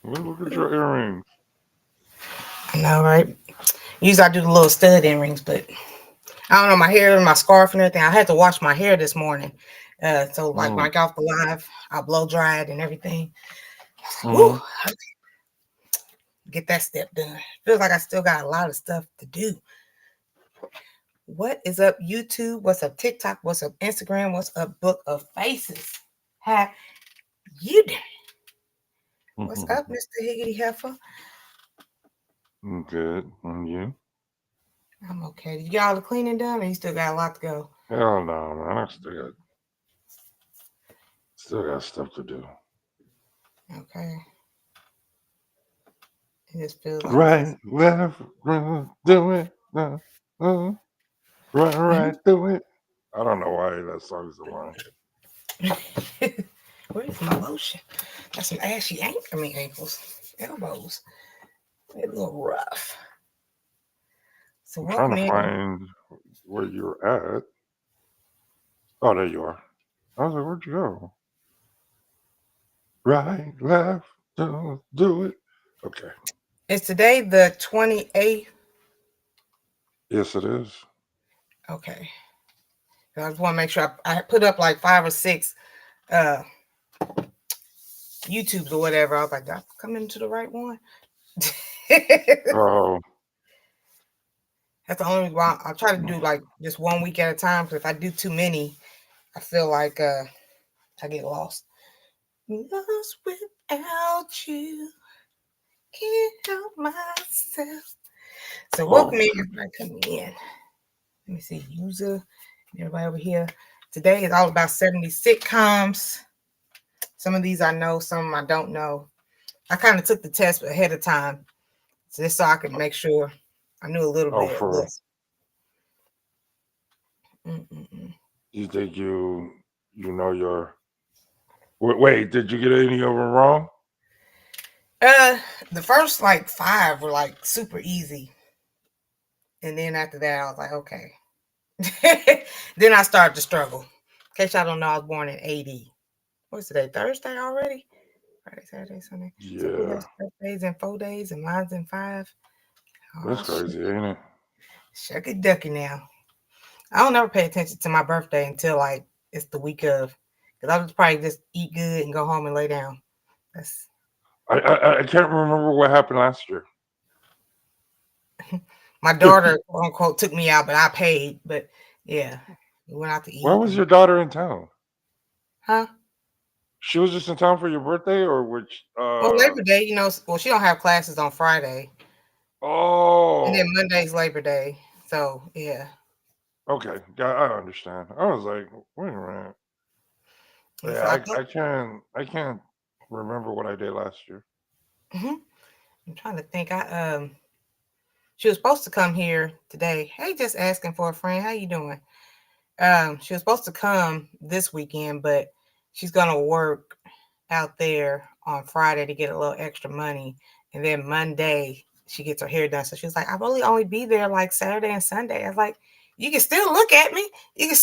Look at your earrings. I know, right? Usually I do the little stud earrings, but I don't know, my hair and my scarf and everything. I had to wash my hair this morning. So like when Mm, I got off the live, I blow dried and everything. Whew, mm-hmm. get that step done. Feels like I still got a lot of stuff to do. What is up, YouTube? What's up, TikTok? What's up, Instagram? What's up, Book of Faces? How you doing? What's up, Mr. Higgity Heifer? Good. And you? I'm okay. Did you get all the cleaning done, or you still got a lot to go? Hell no, man. I still got stuff to do. Okay. It just feels like it's Right, just. left, do it. Right, do it. I don't know why that song's the one. Where's my lotion? Got some ashy ankles, elbows. They're a little rough. So I'm trying welcome to in. find where you're at. Oh, there you are. I was like, where'd you go? Right, left, do it. Okay. Is today the 28th? Yes, it is. Okay. I just want to make sure I put up like 5 or 6 uh YouTubes or whatever. I was like, did I come into the right one? Oh, That's the only reason why I try to do like just 1 week at a time. Because if I do too many, I feel like I get lost. Lost without you, can't help myself. So welcome oh, in, everybody coming in. Let me see, user, everybody over here. Today is all about 70 sitcoms. Some of these I know, some I don't know. I kind of took the test ahead of time, just so I could make sure I knew a little oh, bit. for Mm-mm-mm. you think you know your. Wait, did you get any of them wrong? Uh, the first like 5 were like super easy, and then after that, I was like, okay. Then I started to struggle. In case y'all don't know, I was born in 80. What's today? Thursday already? Friday, Saturday, Sunday. So who Yeah, has birthdays in 4 days and mine's in 5? that's Oh, crazy, ain't it? shucky ducky now. I don't ever pay attention to my birthday until like it's the week of. Because I would probably just eat good and go home and lay down. That's I can't remember what happened last year. my daughter, quote unquote, took me out, but I paid. But yeah, we went out to Why eat. was And, your daughter in town? huh? She was just in town for your birthday, or which? Well, Labor Day, well, she don't have classes on Friday. And then Oh, Monday's Labor Day. So yeah. okay. I understand. I was like, wait a minute. And so Yeah, I I thought, can't remember what I did last year. mhm. I'm trying to think. She was supposed to come here today. Hey, just asking for a friend. How you doing? She was supposed to come this weekend, but she's gonna work out there on Friday to get a little extra money, and then Monday she gets her hair done. So she was like, "I really only be there like Saturday and Sunday." I was like, "You can still look at me. You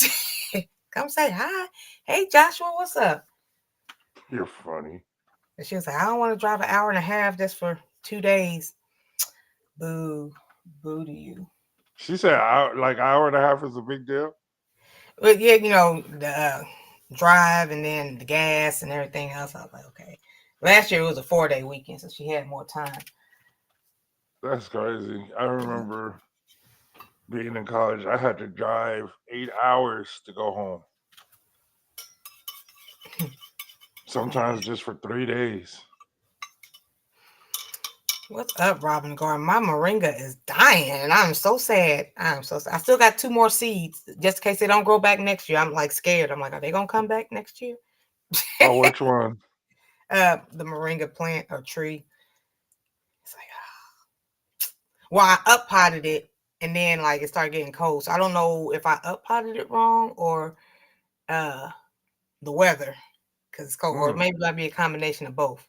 can come say hi. Hey, Joshua, what's up?" You're funny. And she was like, "I don't want to drive an hour and a half just for 2 days." Boo, boo to you. She said, like hour and a half is a big deal. But yeah, the drive and then the gas and everything else. I was like, okay. Last year it was a 4-day weekend, so she had more time. That's crazy. I remember being in college. I had to drive 8 hours to go home. Sometimes just for 3 days. What's up, Robin Garden? My moringa is dying, and I'm so sad. I'm so sad. I still got 2 more seeds just in case they don't grow back next year. I'm like scared. I'm like, are they gonna come back next year? Oh, which one? The moringa plant or tree. It's like, well, I up potted it, and then like it started getting cold. So I don't know if I up potted it wrong or uh the weather because it's cold, or Mm. maybe it might be a combination of both.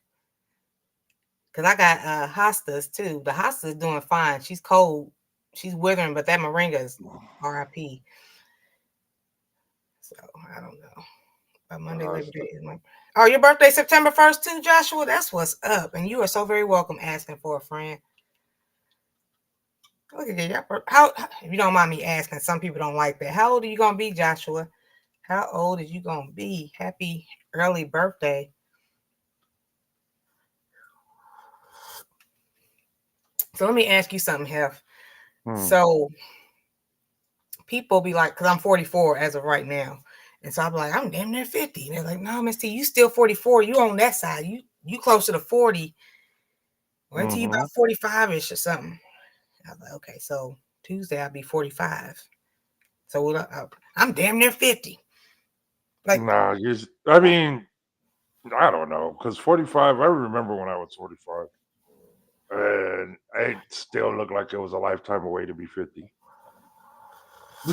Because I got hostas too. The hosta is doing fine. She's cold, she's withering, but that moringa is RIP. So I don't know. By Monday, Uh, Labor Day is my. Oh, your birthday September 1st too, Joshua? That's what's up. And you are so very welcome asking for a friend. Look at that. How, if you don't mind me asking, some people don't like that. How old are you going to be, Joshua? How old is you going to be? Happy early birthday. So let me ask you something, Hef. So people be like, because I'm 44 as of right now. And so I'm like, I'm damn near 50. And they're like, no, Miss T, you still 44. You on that side. You closer to 40. Wait until you about 45-ish or something. I was like, okay, so Tuesday I'll be 45. So I'm damn near 50. Like, Nah, I mean, I don't know, because 45, I remember when I was 45, and I still looked like it was a lifetime away to be 50.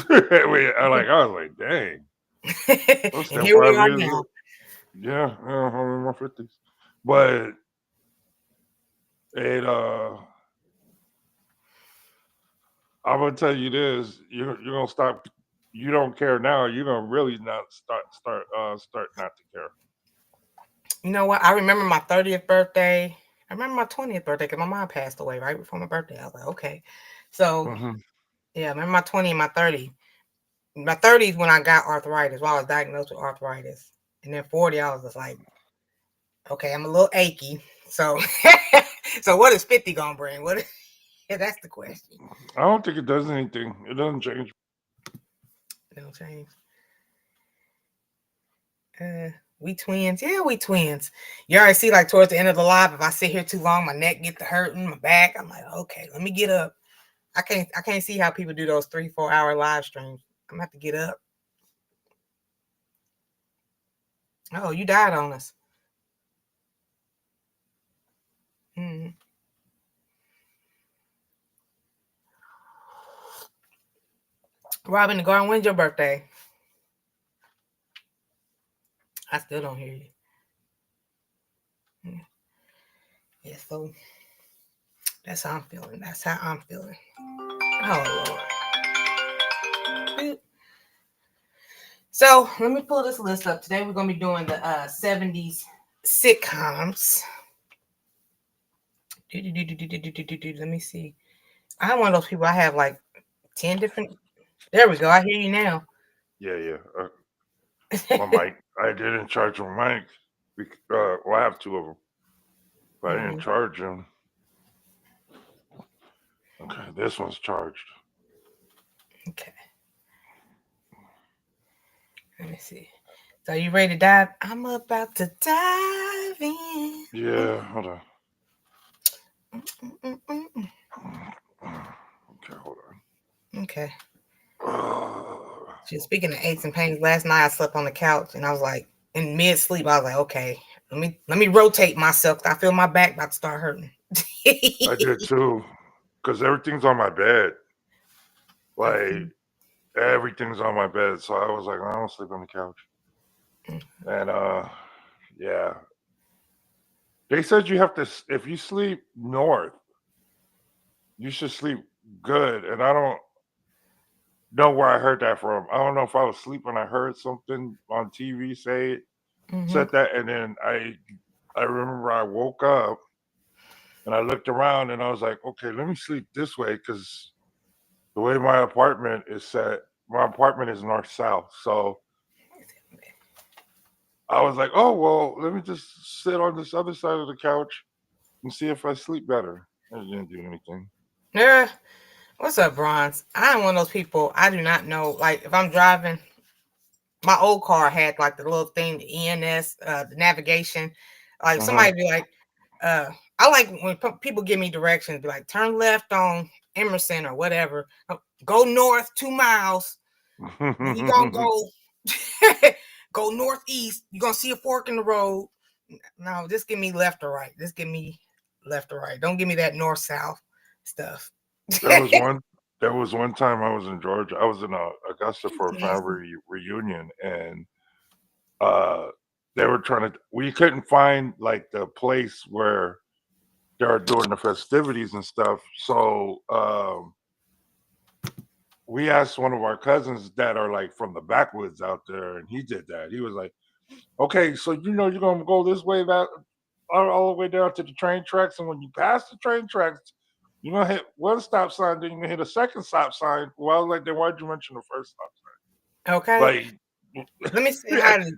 I was like, dang, I'm and still here we 5 are years now. old. Yeah, I'm in my 50s. But it, I'm gonna tell you this: you're gonna stop. You don't care now. You're gonna really not start not to care. You know what? I remember my 30th birthday. I remember my 20th birthday because my mom passed away right before my birthday. I was like, okay. So, yeah, I remember my 20 and my 30. My 30s when I got arthritis, when I was diagnosed with arthritis. And then 40, I was just like, okay, I'm a little achy. So, so what is 50 gonna bring? Yeah, that's the question. I don't think it does anything. It doesn't change. It'll change. We twins. Yeah, we twins. You already see, like, towards the end of the live, if I sit here too long, my neck get to hurting, my back. I'm like, okay, let me get up. I can't see how people do those 3-4 hour live streams. I'm gonna have to get up. Oh, you died on us. Mm-hmm. Robin the Garden, when's your birthday? I still don't hear you. Yeah, so that's how I'm feeling. That's how I'm feeling. Oh Lord. So let me pull this list up. Today we're gonna be doing the 70s sitcoms. Let me see. I'm one of those people. I have like 10 different. There we go. I hear you now. Yeah. My mic. I didn't charge my mic. Well, I have two of them, but I didn't charge them. Okay, this one's charged. Okay. Let me see. So you ready to dive? I'm about to dive in. Yeah, hold on. Mm-mm-mm-mm. Okay, hold Okay. on. Speaking of aches and pains, last night I slept on the couch and I was like, in mid sleep, I was like, okay, let me rotate myself. I feel my back about to start hurting. I did too, because everything's on my bed. Like everything's on my bed, so I was like, I don't sleep on the couch. And yeah, they said you have to if you sleep north, you should sleep good. And I don't know where I heard that from. I don't know if I was sleeping. I heard something on TV said that, and then I remember I woke up and I looked around and I was like, okay, let me sleep this way because the way my apartment is set, my apartment is north south. So I was like, oh well, let me just sit on this other side of the couch and see if I sleep better. It didn't do anything. Yeah. What's up, Bronze? I am one of those people. I do not know. Like, if I'm driving, my old car had like the little thing, the ENS, the navigation. Like somebody be like, uh, I like when people give me directions, be like, turn left on Emerson or whatever. Go north 2 miles. Then you gonna go go northeast. You're gonna see a fork in the road. No, just give me left or right. Just give me left or right. Don't give me that north south stuff. There was one. There was one time I was in Georgia. I was in Augusta for a family reunion, and uh, they were trying to. We couldn't find like the place where they were doing the festivities and stuff. So we asked one of our cousins that are like from the backwoods out there, and he did that. He was like, Okay, so you know you're gonna go this way, that all the way down to the train tracks, and when you pass the train tracks, you're gonna hit one stop sign, then you're gonna hit a second stop sign. Well, I was like, then why'd you mention the first stop Okay. sign? Like, Let me say yeah, hi to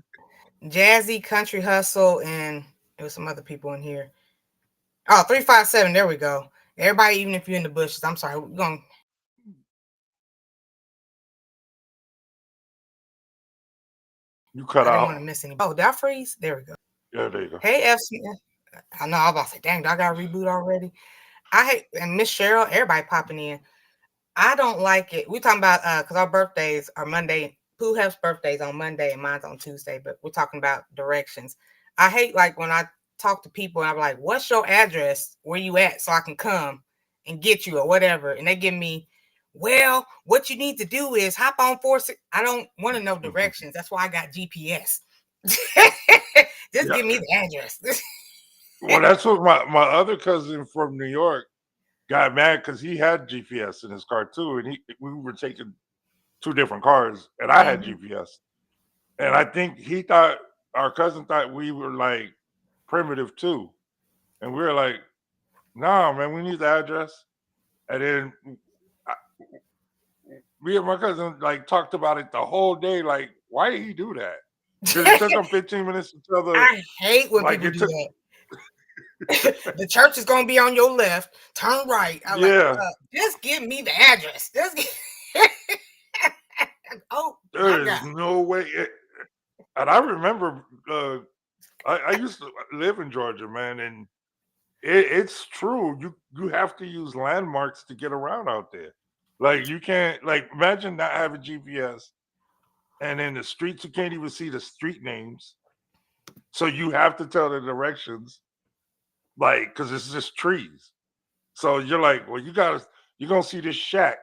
Jazzy, Country Hustle, and there was some other people in here. Oh, 357. There we go. Everybody, even if you're in the bushes, I'm sorry. We're going. you cut I didn't want out. to miss any. Oh, did I freeze? There we go. Yeah, there you go. Hey, F. Smith. I know. I was about to say, dang, I got to reboot already. I hate, and Miss Cheryl, everybody popping in. I don't like it. We're talking about because our birthdays are Monday. Pooh has birthdays on Monday and mine's on Tuesday, but we're talking about directions. I hate like when I talk to people and I'm like, what's your address? Where you at? So I can come and get you or whatever. And they give me, well, what you need to do is hop on 46. I don't want to know directions. That's why I got GPS. Just Yeah. give me the address. Well, that's what my other cousin from New York got mad because he had GPS in his car too, and we were taking two different cars, and I had Mhm. GPS, and I think he thought our cousin thought we were like primitive too, and we were like, "No, man, we need the address." And then I, me and my cousin like talked about it the whole day. Like, why did he do that? Because it took him 15 minutes to tell the I hate when like people it do took. that. The church is gonna be on your left. Turn right. I like, Yeah, just give me the address. Oh my there God. is no way. And I remember I used to live in Georgia, man, and it's true. You have to use landmarks to get around out there. Like you can't like imagine not having GPS, and in the streets you can't even see the street names. So you have to tell the directions, like because it's just trees. So you're like, well, you're gonna see this shack.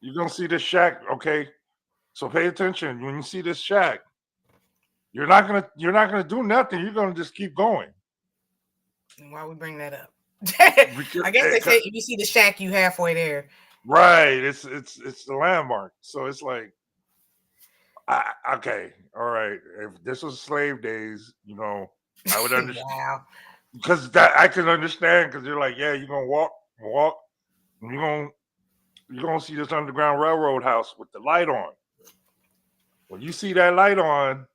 You're gonna see this shack, okay? So pay attention when you see this shack. You're not gonna do nothing. You're gonna just keep going. Why we bring that up? Because, I guess they say if you see the shack, you halfway there. right, it's the landmark. So it's like, okay, all right. If this was slave days, I would understand Wow. because that I can understand because you're like, yeah, you're gonna walk, and you're gonna see this underground railroad house with the light on. When you see that light on,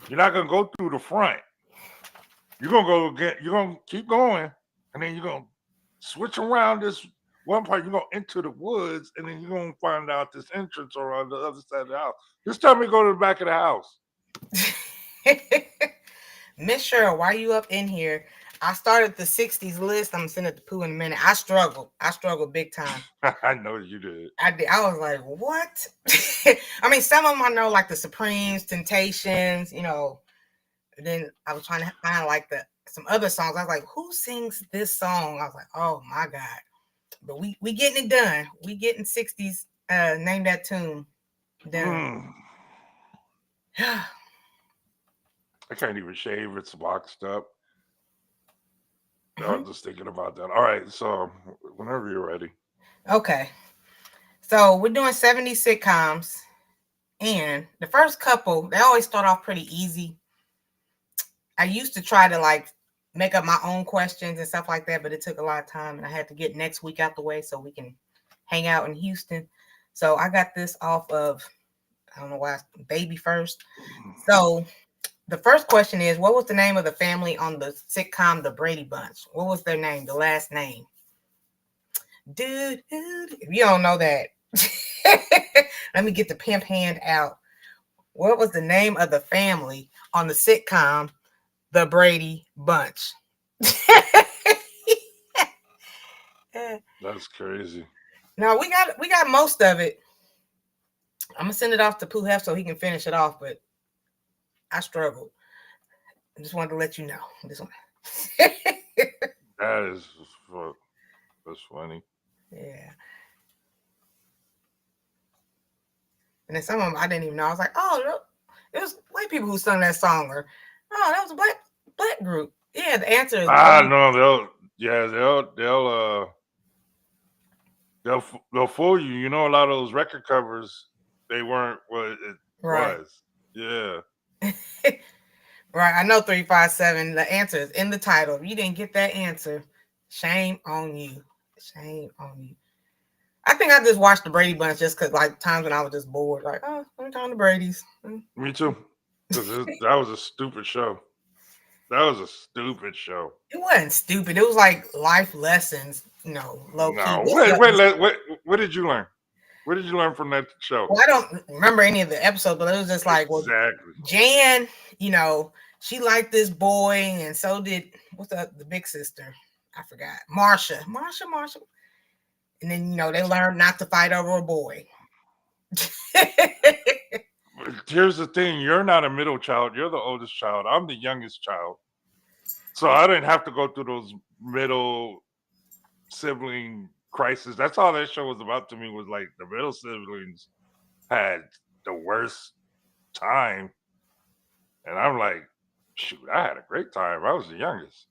you're not gonna go through the front. You're gonna go get. You're gonna keep going, and then you're gonna switch around this one part. You're gonna enter the woods, and then you're gonna find out this entrance or on the other side of the house. Just tell me to go to the back of the house. Miss Cheryl, why you up in here? I started the 60s list. I'm gonna send it to Pooh in a minute. I struggled. I struggled big time. I know you did. I did. I was like, what? I mean, some of them I know, like the Supremes, Temptations, Then I was trying to find like some other songs. I was like, who sings this song? I was like, oh my God. But we getting it done. We getting 60s name that tune done. Mm, I can't even shave. It's boxed up. I was just thinking about that. All right, so whenever you're ready. Okay. So we're doing 70 sitcoms. And the first couple, they always start off pretty easy. I used to try to like make up my own questions and stuff like that, but it took a lot of time and I had to get next week out the way so we can hang out in Houston. So I got this off of, I don't know why, Baby First. So the first question is, what was the name of the family on the sitcom The Brady Bunch? What was their name, the last name? Dude, if you don't know that, let me get the pimp hand out. What was the name of the family on the sitcom The Brady Bunch? That's crazy. Now we got most of it. I'm gonna send it off to Pooh Hef so he can finish it off, but I struggled. I just wanted to let you know. This one. That is that's funny. Yeah. And then some of them I didn't even know. I was like, oh, look, it was white people who sung that song, or oh, that was a black group. Yeah, the answer is Brady. No, they'll fool you. You know, a lot of those record covers, they weren't what it Right. was. Yeah. Right. I know 357. The answer is in the title. If you didn't get that answer, shame on you. Shame on you. I think I just watched the Brady Bunch just because, like, times when I was just bored, like, oh, I'm time the Brady's. Me too. Because that was a stupid show. That was a stupid show. It wasn't stupid. It was like life lessons, low key. No. What did you learn? What did you learn from that show? Well, I don't remember any of the episodes, but it was just like, well, Exactly. Jan, she liked this boy, and so did what's the big sister? I forgot. Marsha. And then they learned not to fight over a boy. Here's the thing: you're not a middle child. You're the oldest child. I'm the youngest child, so I didn't have to go through those middle sibling crisis. That's all that show was about to me. Was like the middle siblings had the worst time, and I'm like, shoot, I had a great time. I was the youngest.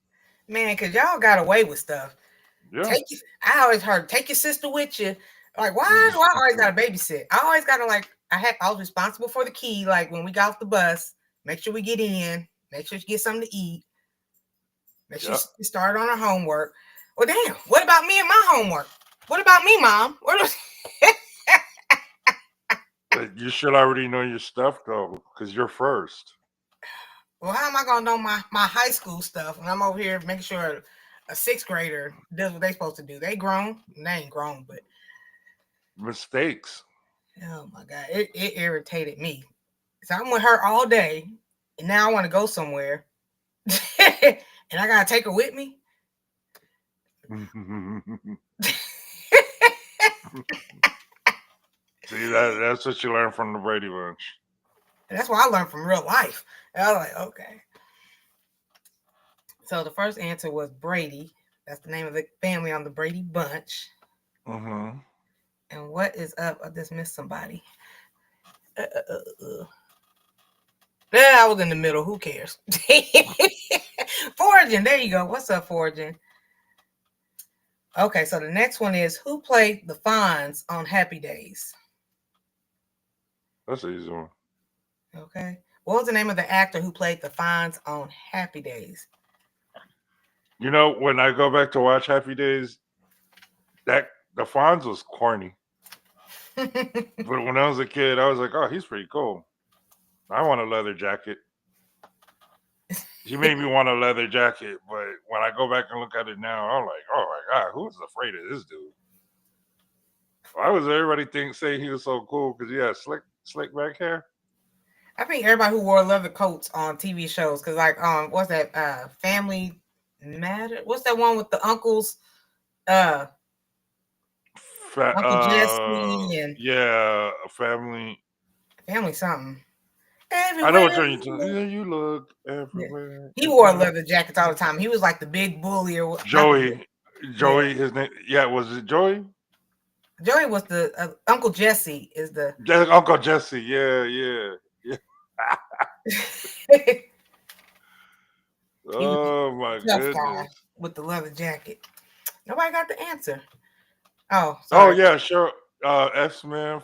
Man, because y'all got away with stuff. Yeah. I always heard, take your sister with you. Like, why do I always got to babysit? I always got to, like, I was responsible for the key. Like, when we got off the bus, make sure we get in, make sure she get something to eat, make sure she started on her homework. Well, damn, what about me and my homework? What about me, Mom? You should already know your stuff, though, because you're first. Well, how am I going to know my high school stuff when I'm over here making sure a sixth grader does what they supposed to do? They grown. They ain't grown, but mistakes. Oh, my God. It irritated me. So I'm with her all day, and now I want to go somewhere, and I got to take her with me? See, that's what you learn from the Brady Bunch. And that's what I learned from real life. And I was like, okay. So the first answer was Brady. That's the name of the family on the Brady Bunch. Mm-hmm. And what is up? I just missed somebody. Yeah, I was in the middle. Who cares? Foraging. There you go. What's up, Foraging? Okay, so the next one is, who played the Fonz on Happy Days? That's an easy one. Okay. What was the name of the actor who played the Fonz on Happy Days? You know, when I go back to watch Happy Days, the Fonz was corny. But when I was a kid, I was like, oh, he's pretty cool. I want a leather jacket. He made me want a leather jacket, but when I go back and look at it now, I'm like, oh my God, who's afraid of this dude? Why was everybody say he was so cool because he had slick back hair? I think everybody who wore leather coats on TV shows, because like what's that Family Matter? What's that one with the uncles? Uncle Jesse and family something. Everywhere I know what you're talking. Yeah, you look everywhere. He wore leather jackets all the time. He was like the big bully or Joey. His name. Yeah, was it Joey? Joey was the Uncle Jesse is the Uncle Jesse. Yeah. Oh my goodness! With the leather jacket. Nobody got the answer. Oh, sorry. Oh yeah, sure. F. Smith,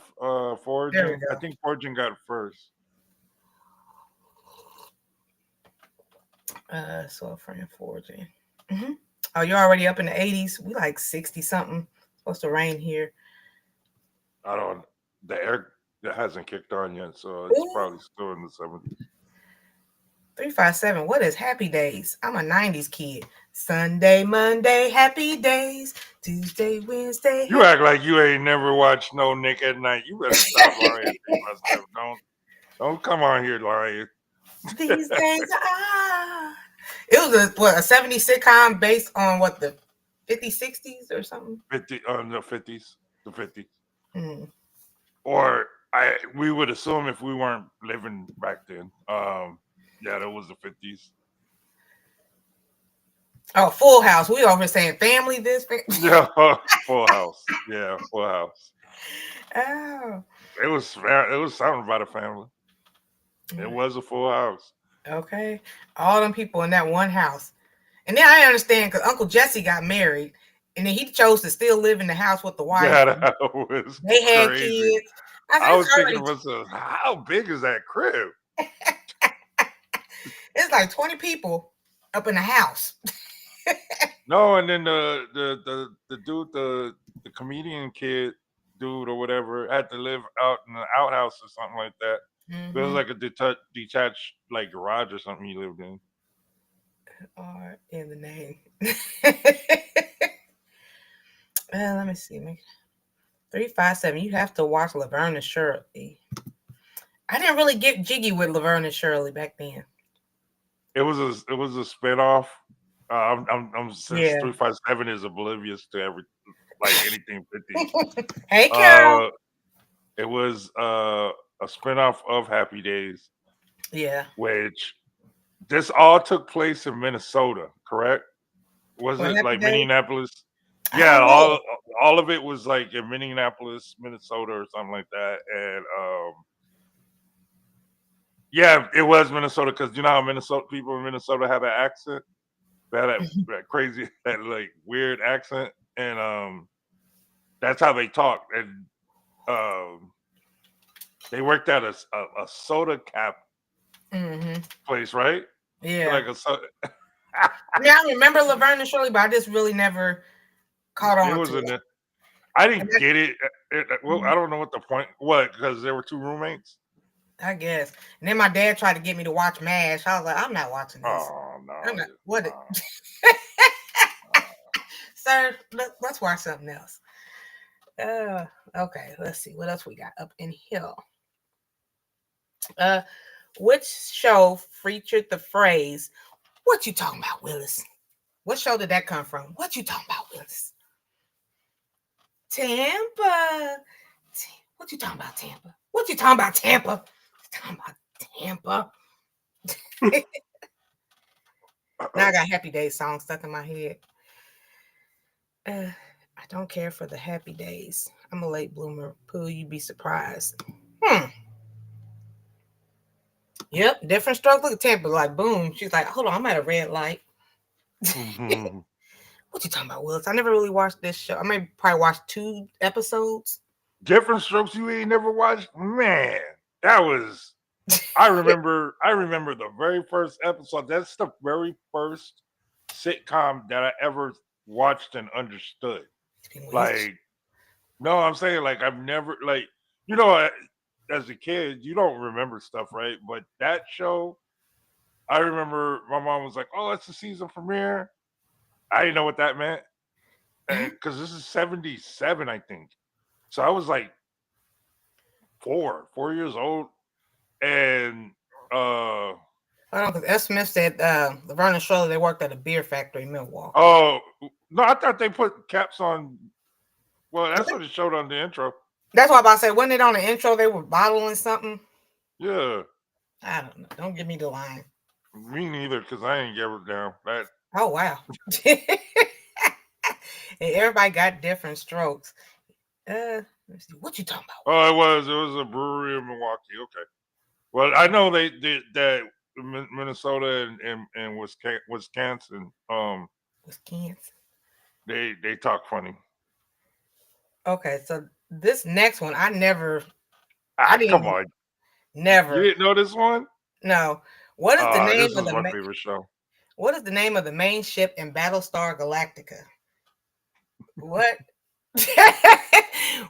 Foraging. I think Foraging got it first. So a friend Foraging. Mm-hmm. Oh, you're already up in the 80s. We like 60 something. Supposed to rain here. I don't. The air that hasn't kicked on yet, so it's probably still in the 70s. 357. What is Happy Days? I'm a 90s kid. Sunday, Monday, Happy Days. Tuesday, Wednesday. You act like you ain't never watched no Nick at Night. You better stop lying. Don't come on here lying. These days It was a 70s sitcom based on what, the 50s, 60s or something? The 50s. The 50s. Mm. Or we would assume if we weren't living back then. Yeah, that was the 50s. Oh, Full House. We over saying family this. Yeah, Full House. Yeah, Full House. Oh. It was something about a family. It was a full house. Okay. All them people in that one house. And then I understand because Uncle Jesse got married and then he chose to still live in the house with the wife. Yeah, that was They had kids. I was thinking to myself, how big is that crib? It's like 20 people up in the house. No, and then the dude, the comedian kid dude or whatever, had to live out in an outhouse or something like that. It was Mm-hmm. like a detached like garage or something he lived in. R in the name. Let me see. 357. You have to watch Laverne and Shirley. I didn't really get jiggy with Laverne and Shirley back then. It was a spinoff. I'm since Yeah. 357 is oblivious to every like anything 50s. Hey, Carol. Uh, it was a spinoff of Happy Days, Yeah. which this all took place in Minnesota, correct? Was What it Happy like Days? Minneapolis? I Yeah, don't know. all of it was like in Minneapolis, Minnesota, or something like that. And yeah, it was Minnesota because you know how Minnesota people in Minnesota have an accent, that crazy, that like weird accent, and that's how they talk. And um, they worked at a soda cap Mm-hmm. place, right? Yeah. Like a soda. Yeah, I remember Laverne and Shirley, but I just really never caught It on to was in it. the. I And didn't get it. Well, Mhm. I don't know what the point. What? Because there were two roommates. I guess. And then my dad tried to get me to watch MASH. I was like, I'm not watching this. Oh I'm no, not. What? no. Sir, let's watch something else. Okay. Let's see what else we got up in here. Uh, which show featured the phrase "What you talking about, Willis"? What show did that come from? What you talking about, Willis? Tampa. What you talking about, Tampa? What you talking about, Tampa? Talking about Tampa. Now I got Happy Days song stuck in my head. I don't care for the Happy Days. I'm a late bloomer. Pooh, you'd be surprised. Yep, different strokes. Look at Tampa, like boom. She's like, hold on, I'm at a red light. What you talking about, Willis? I never really watched this show. I may probably watched 2 episodes. Different Strokes you ain't never watched, man. That was. I remember. I remember the very first episode. That's the very first sitcom that I ever watched and understood. Which? Like, no, I'm saying like I've never like you know as a kid you don't remember stuff, right? But that show, I remember my mom was like, "Oh, it's the season premiere." I didn't know what that meant because this is '77, I think. So I was like 4 years old, and uh Hold on, because S. Smith said Laverne and Shirley, they worked at a beer factory in Milwaukee. oh no, I thought they put caps on. Well, that's what it showed on the intro. That's why I'm about to say, wasn't it on the intro they were bottling something? Yeah, I don't know. Don't give me the line. me neither, because I ain't ever down that. Oh, wow. And everybody got different strokes. Let's see. What you talking about? Oh, it was a brewery in Milwaukee. Okay, well, I know they did that. Minnesota and Wisconsin, Wisconsin. they talk funny. Okay, so this next one, I Ah, didn't come even, on, you never, didn't know this one? no. What is the name This of is my favorite show. what is the name of the main ship in Battlestar Galactica? What?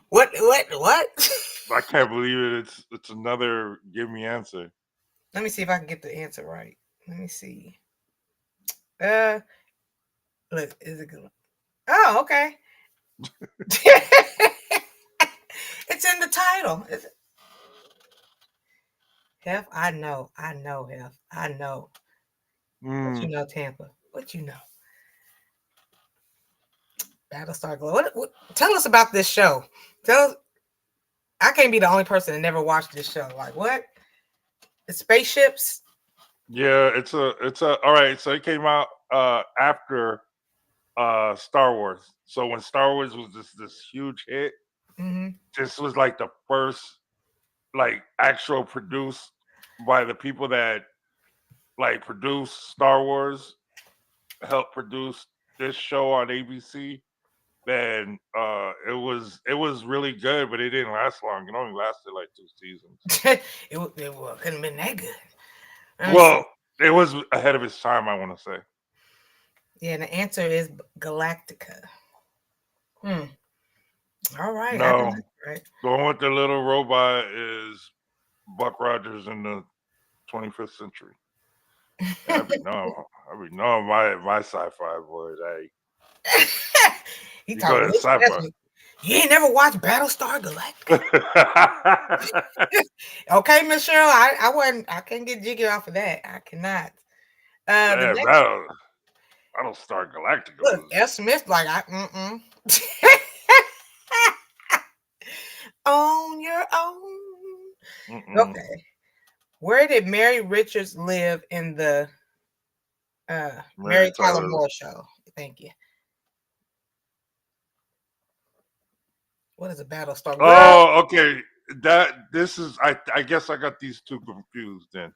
What? I can't believe it. It's another give me answer. Let me see if I can get the answer right. Let me see. Uh, look, is it good? Oh, okay. It's in the title. Hef, I know, Hef, I know. What you Mm, know, Tampa? What you know? Battlestar Glow. Tell us about this show. Tell us. I can't be the only person that never watched this show. Like what? The spaceships. yeah, it's a all right. So it came out after Star Wars. So when Star Wars was this huge hit, Mm-hmm. this was like the first like actual produced by the people that like produced Star Wars, helped produce this show on ABC. and it was really good, but it didn't last long. It only lasted like 2 seasons. it couldn't have been that good. Let me see. Well, it was ahead of its time, I want to say. Yeah, the answer is Galactica. Hmm. All right, I did No, that right. the one with the little robot is Buck Rogers in the 25th century. I be knowing my sci-fi boys. Hey, He you call talking it his sci-fi. special. You ain't never watched Battlestar Galactica? Okay, Miss Cheryl, I can't get jiggy off of that. I cannot. The Man, next Battlestar Galactica look, was F. Smith like on your own. mm-mm. Okay. Where did Mary Richards live in the Mary Mary Tyler Tyler. Moore show? Thank you. What is a Battlestar? Girl Oh, okay. This is I guess I got these two confused then.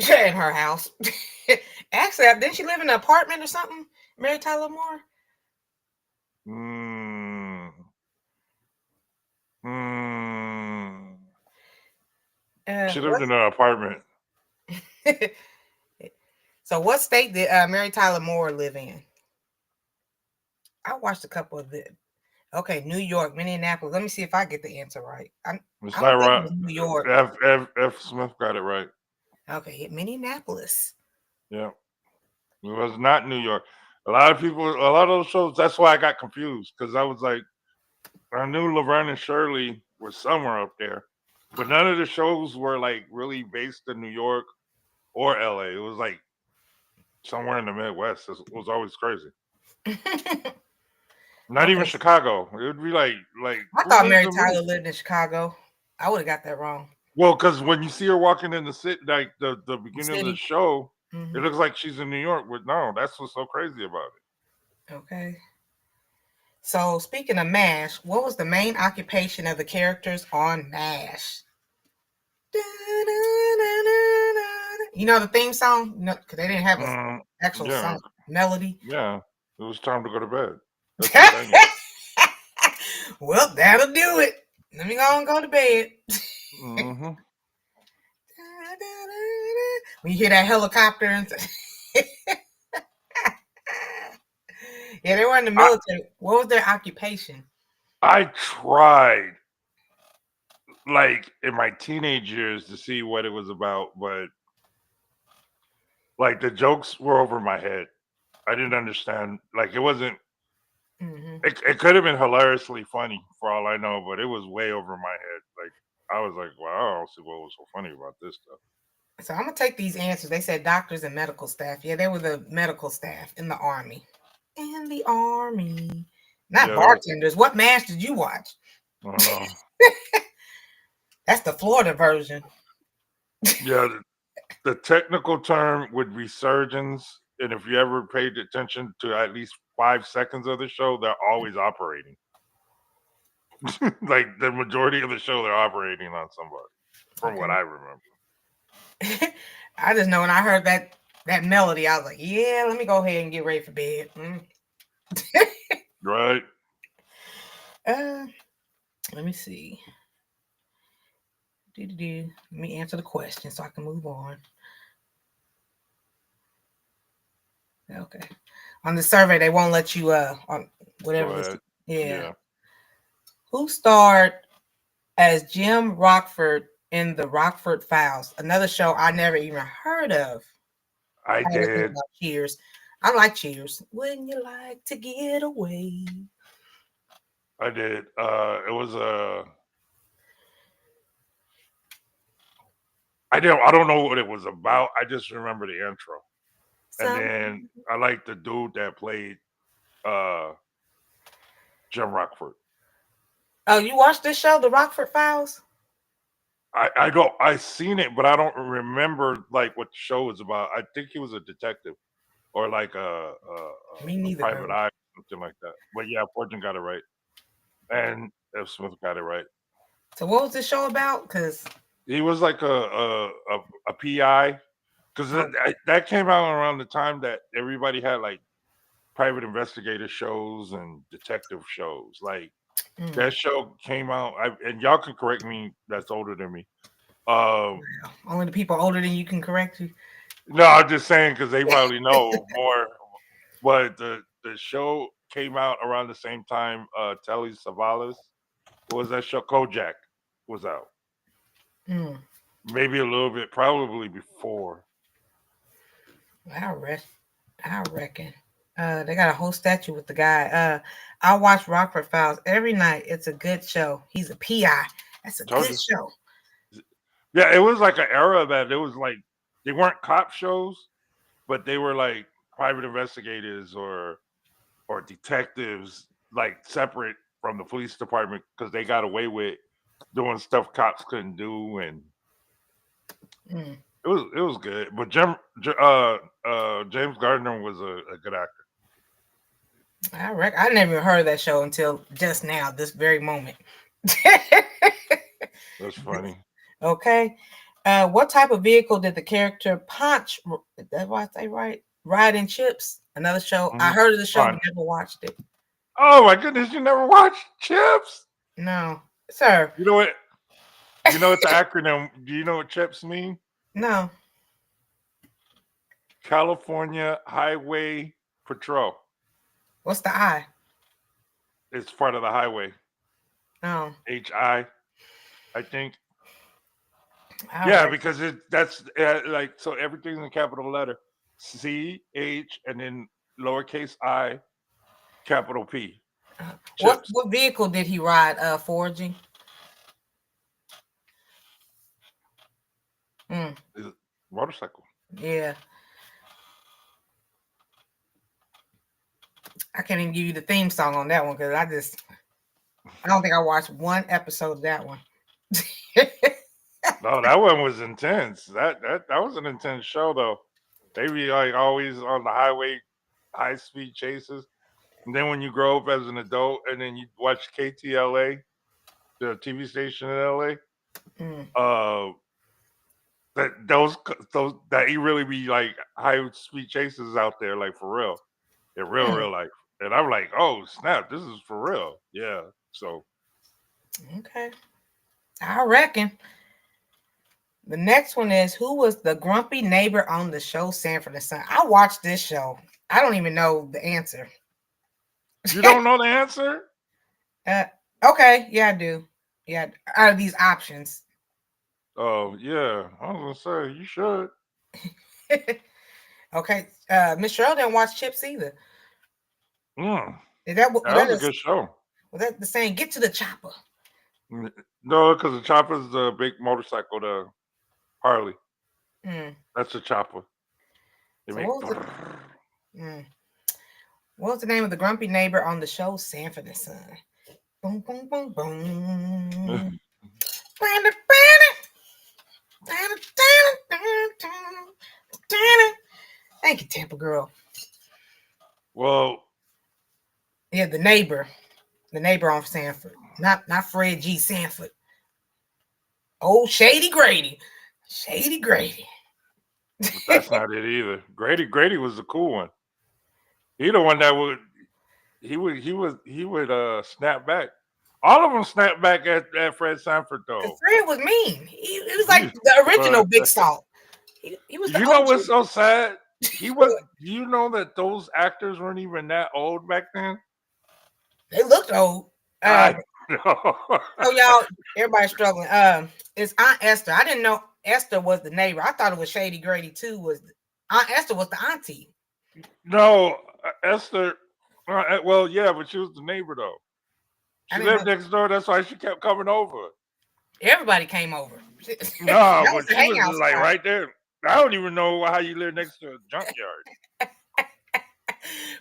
in her house. Actually, didn't she live in an apartment or something? Mary Tyler Moore? Hmm. Hmm. She lived What? in an apartment. So, what state did Mary Tyler Moore live in? I watched a couple of the. Okay, New York, Minneapolis. Let me see if I get the answer right. It's I not don't think it right. was New York. F. Smith got it right. Okay, Minneapolis. Yeah. It was not New York. A lot of those shows, that's why I got confused. Because I was like, I knew Laverne and Shirley were somewhere up there. But none of the shows were like really based in New York or LA. It was like somewhere in the Midwest. It was always crazy. Not even Okay, Chicago. It would be like I who thought lives Mary in Tyler lived in Chicago. I would have got that wrong. Well, because when you see her walking in the city, like the The beginning of the city. show, it Hmm. looks like she's in New York. But no, that's what's so crazy about it. Okay. So, speaking of MASH, what was the main occupation of the characters on MASH? You know the theme song? No, because they didn't have an Mm, actual yeah, song melody. yeah. It was time to go to bed. That's what sang it. Well, that'll do it. Let me go and go to bed. Mm-hmm. When you hear that helicopter and yeah, they were in the I military. What was their occupation? I tried like in my teenage years to see what it was about, but like the jokes were over my head. I didn't understand. Like it wasn't. Hmm. It could have been hilariously funny for all I know, but it was way over my head. Like I was like, wow, I don't see what was so funny about this stuff. So I'm gonna take these answers. They said doctors and medical staff. Yeah, they were the medical staff in the army. In the army, not Yeah, bartenders. What MASH did you watch? I don't know. That's the Florida version. Yeah, the technical term would be surgeons, and if you ever paid attention to at least 5 seconds of the show, they're always operating. Like the majority of the show, they're operating on somebody, from what Okay. I remember. I just know when I heard that melody, I was like, yeah, let me go ahead and get ready for bed. Right? Uh, let me see. Let me answer the question so I can move on. Okay. On the survey, they won't let you on Go whatever this. ahead. Yeah. Yeah, Who starred as Jim Rockford in the Rockford Files? Another show I never even heard of. I I always think did. about Cheers. I like Cheers. Wouldn't you like to get away? I did. It was I don't know what it was about. I just remember the intro, and Some. then I like the dude that played uh Jim Rockford. Oh, you watched this show, The Rockford Files? I don't I seen it, but I don't remember like what the show was about. I think he was a detective or like Me a neither, private girl. eye, something like that. But yeah, Fortune got it right, and F. Smith got it right. So what was this show about? Because He was like a PI because oh, that came out around the time that everybody had like private investigator shows and detective shows. Like Mm. that show came out, and y'all can correct me. That's older than me. Only the people older than you can correct you. No, I'm just saying because they probably know more. But the show came out around the same time. Telly Savalas, what was that show? Kojak was out. Mm. Maybe a little bit, probably before. I reckon. They got a whole statue with the guy. I watch Rockford Files every night. It's a good show. He's a PI. That's a Told good you. show. Yeah, it was like an era that it was like they weren't cop shows, but they were like private investigators or detectives, like separate from the police department because they got away with doing stuff cops couldn't do, and Mm. it was good. But James Gardner was a good actor. I never even heard of that show until just now, this very moment. That's funny. Okay. What type of vehicle did the character Punch? That's why I say right. Ride in Chips. Another show. I heard of the show, but never watched it. Oh my goodness! You never watched Chips? No, sir. You know what? You know what the acronym? Do you know what Chips mean? No. California Highway Patrol. What's the I? It's part of the highway. Oh. HI, I think. All Yeah, right. because that's like so everything's in capital letter. CH and then lowercase I, capital P. What Chips. vehicle did he ride? Foraging. Mm, Motorcycle. yeah. I can't even give you the theme song on that one because I don't think I watched one episode of that one. No, that one was intense. That was an intense show though. They be like always on the highway, high speed chases. And then when you grow up as an adult and then you watch KTLA, the TV station in LA, Mm. that those that he really be like high speed chases out there, like for real, in real life. And I'm like, oh snap, this is for real. Yeah. So Okay. I reckon. The next one is, who was the grumpy neighbor on the show Sanford and Son? I watched this show. I don't even know the answer. you don't know the answer? Okay, yeah, I do. Yeah, out of these options. Oh yeah, I was gonna say you should. Okay, Miss Cheryl didn't watch Chips either. Mm, Is that what that was a good show. was that the saying? Get to the chopper. No, because the chopper's the big motorcycle, the Harley. Mm. That's the chopper. They So make. what was the name of the grumpy neighbor on the show Sanford and Son? Boom, boom, boom, boom. Thank you, Tampa girl. Well, yeah, the neighbor on Sanford, not Fred G. Sanford. Oh, Shady Grady. but that's not it either. Grady was the cool one. He the one that would he would snap back. All of them snap back at Fred Sanford though. Fred was mean. He was like the original Big Salt. He was the You know OG. what's so sad? He was. Do you know that those actors weren't even that old back then? They looked old. I know. So y'all, everybody's struggling. It's Aunt Esther. I didn't know Esther was the neighbor. I thought it was Shady Grady too. Aunt Esther was the auntie? No, Esther. Well, yeah, but she was the neighbor though. She lived next door. That's why she kept coming over. Everybody came over. No, but she was like right there. I don't even know how you live next to a junkyard.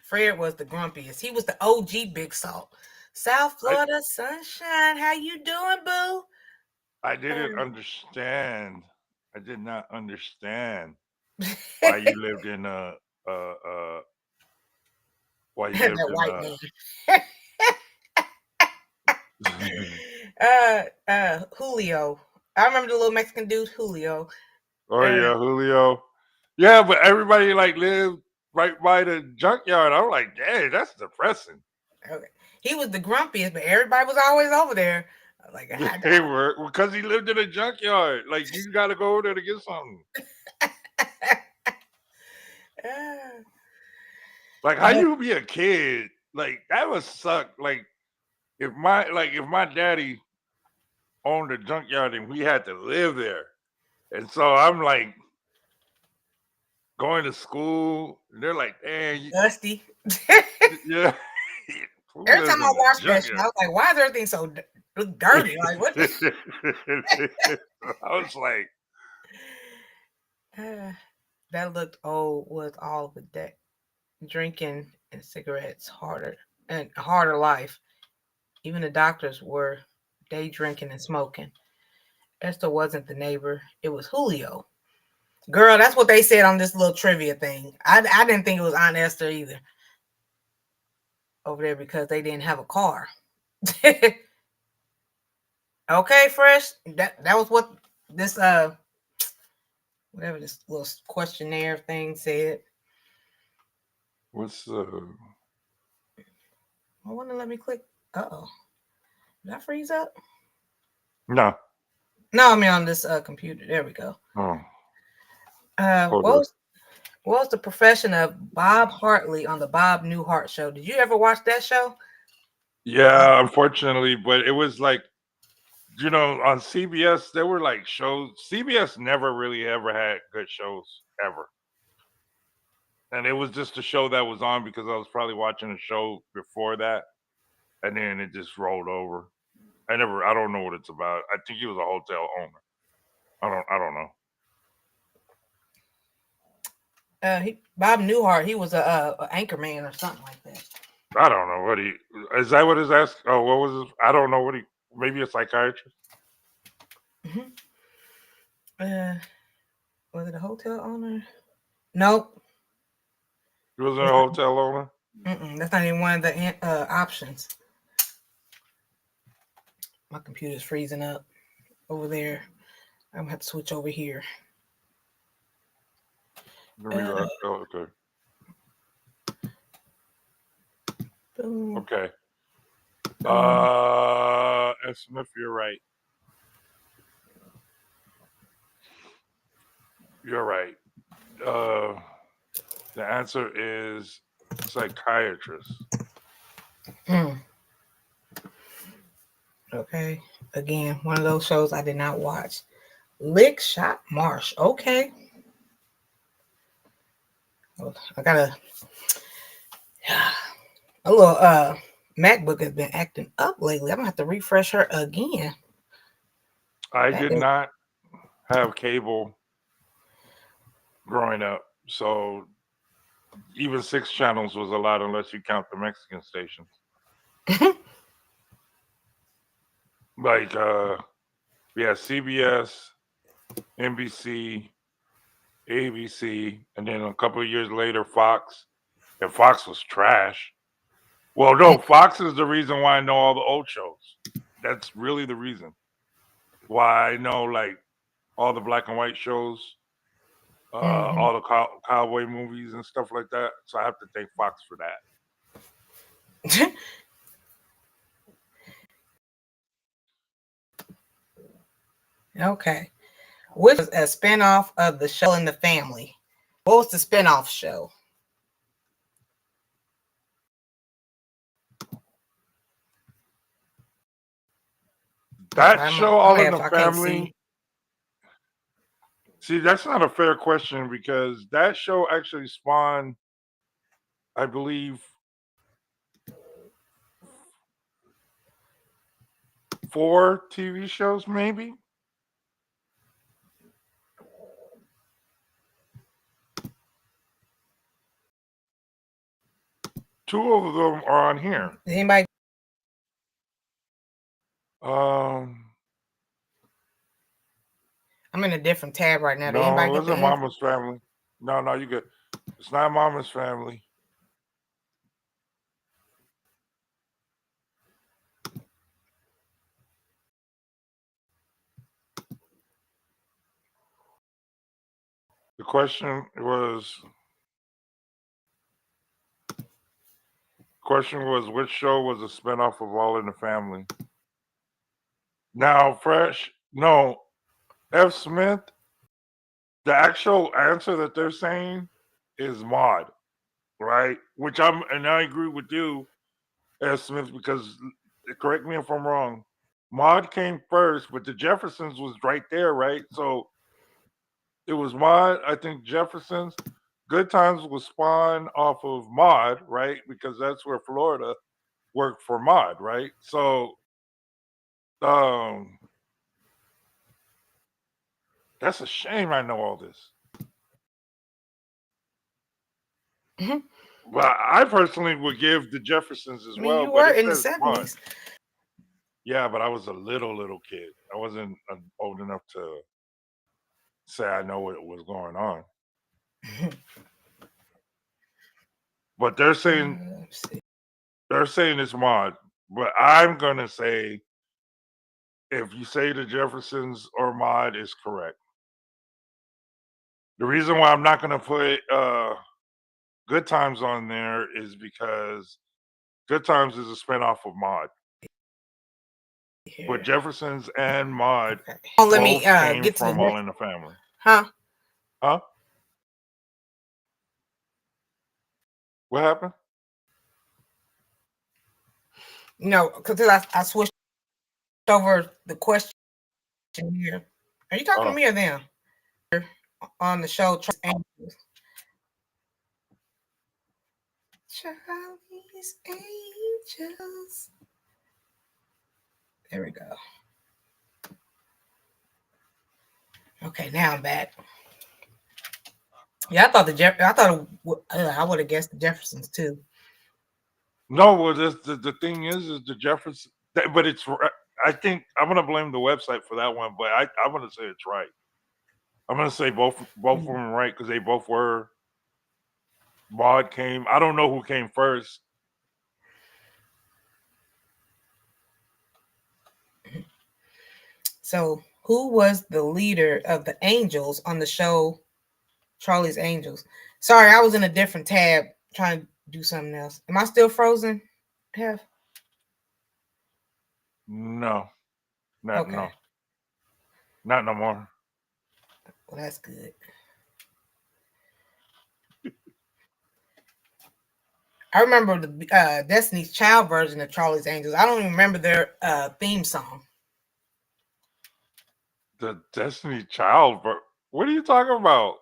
Fred was the grumpiest. He was the OG Big Salt. South Florida sunshine. How you doing, boo? I didn't understand. I did not understand why you lived in why you lived that in white man. Julio. I remember the little Mexican dude, Julio. Oh yeah, Julio. Yeah, but everybody like lived right by the junkyard. I'm like, dang, that's depressing. Okay. He was the grumpiest, but everybody was always over there. Like a hot They dog. were because he lived in a junkyard. Like you got to go over there to get something. Like how you be a kid? Like that would suck. Like if my daddy owned a junkyard and we had to live there, and so I'm like going to school, and they're like, "Dang, Dusty. yeah." Who Every lives time in I the watched that show, I junkyard? was like, why is everything so dirty? Like, what the? I was like, That looked old was all of that drinking and cigarettes harder and harder life. Even the doctors were day drinking and smoking. Esther wasn't the neighbor. It was Julio. Girl, that's what they said on this little trivia thing. I didn't think it was Aunt Esther either over there because they didn't have a car. Okay, Fresh. That was what this whatever this little questionnaire thing said. "What's I want to let me click. Uh-oh. Did I freeze up? no?" No, I mean on this computer. There we go. Oh, What hold on. was the profession of Bob Hartley on the Bob Newhart show? Did you ever watch that show? Yeah, unfortunately, but it was like on CBS there were like shows. CBS never really ever had good shows ever, and it was just a show that was on because I was probably watching a show before that, and then it just rolled over. I don't know what it's about. I think he was a hotel owner. I don't know. Bob Newhart, he was a anchor man or something like that. I don't know what he is. That what his ask? Oh, what was his? I don't know what he. Maybe a psychiatrist. Mm-hmm. Was it a hotel owner? Nope. He wasn't a hotel owner. That's not even one of the options. My computer's freezing up over there. I'm gonna have to switch over here. Oh, okay. Boom. Okay. S. Smith, you're right. You're right. The answer is psychiatrist. Okay. Again, one of those shows I did not watch. Lick Shot Marsh. Okay. I got a little MacBook has been acting up lately. I'm gonna have to refresh her again. I did not have cable growing up, so even 6 channels was a lot unless you count the Mexican stations. Like CBS, NBC, ABC, and then a couple of years later Fox. And Fox was trash. Well, no, Fox is the reason why I know all the old shows. That's really the reason why I know like all the black and white shows, all the cowboy movies and stuff like that. So I have to thank Fox for that. Okay. Which was a spinoff of the show in the family. What was the spinoff show? That show, All in the Family. See, that's not a fair question because that show actually spawned, I believe, 4 TV shows, maybe. Two of them are on here. Anybody? I'm in a different tab right now. No, it wasn't Mama's Family. No, you good. It's not Mama's Family. The question was, Question was, which show was a spinoff of All in the Family? Now, F. Smith, the actual answer that they're saying is Maude, right? And I agree with you, F. Smith, because correct me if I'm wrong. Maude came first, but the Jeffersons was right there, right? So it was Maude, I think Jeffersons. Good Times was spawned off of Maude, right? Because that's where Florida worked for Maude, right? So that's a shame I know all this. Well, I personally would give the Jeffersons as well, you but were it in the says Maude. 70s. Yeah, but I was a little kid. I wasn't old enough to say I know what was going on. But they're saying it's Maude. But I'm gonna say if you say the Jeffersons or Maude is correct. The reason why I'm not gonna put Good Times on there is because Good Times is a spinoff of Maude. But Jeffersons and Maude both came from All in the Family. Huh? What happened? No, because I switched over the question here. Are you talking to me or them? On the show, Charlie's Angels. There we go. Okay, now I'm back. Yeah, I would have guessed the Jeffersons too. No, well, the thing is the Jefferson, but it's. I think I'm gonna blame the website for that one, but I'm gonna say it's right. I'm gonna say both of them right because they both were. Maude came. I don't know who came first. So, who was the leader of the Angels on the show Charlie's Angels? Sorry, I was in a different tab trying to do something else. Am I still frozen? No, no, not no more. Well, that's good. I remember the Destiny's Child version of Charlie's Angels. I don't even remember their theme song. The Destiny Child, but what are you talking about?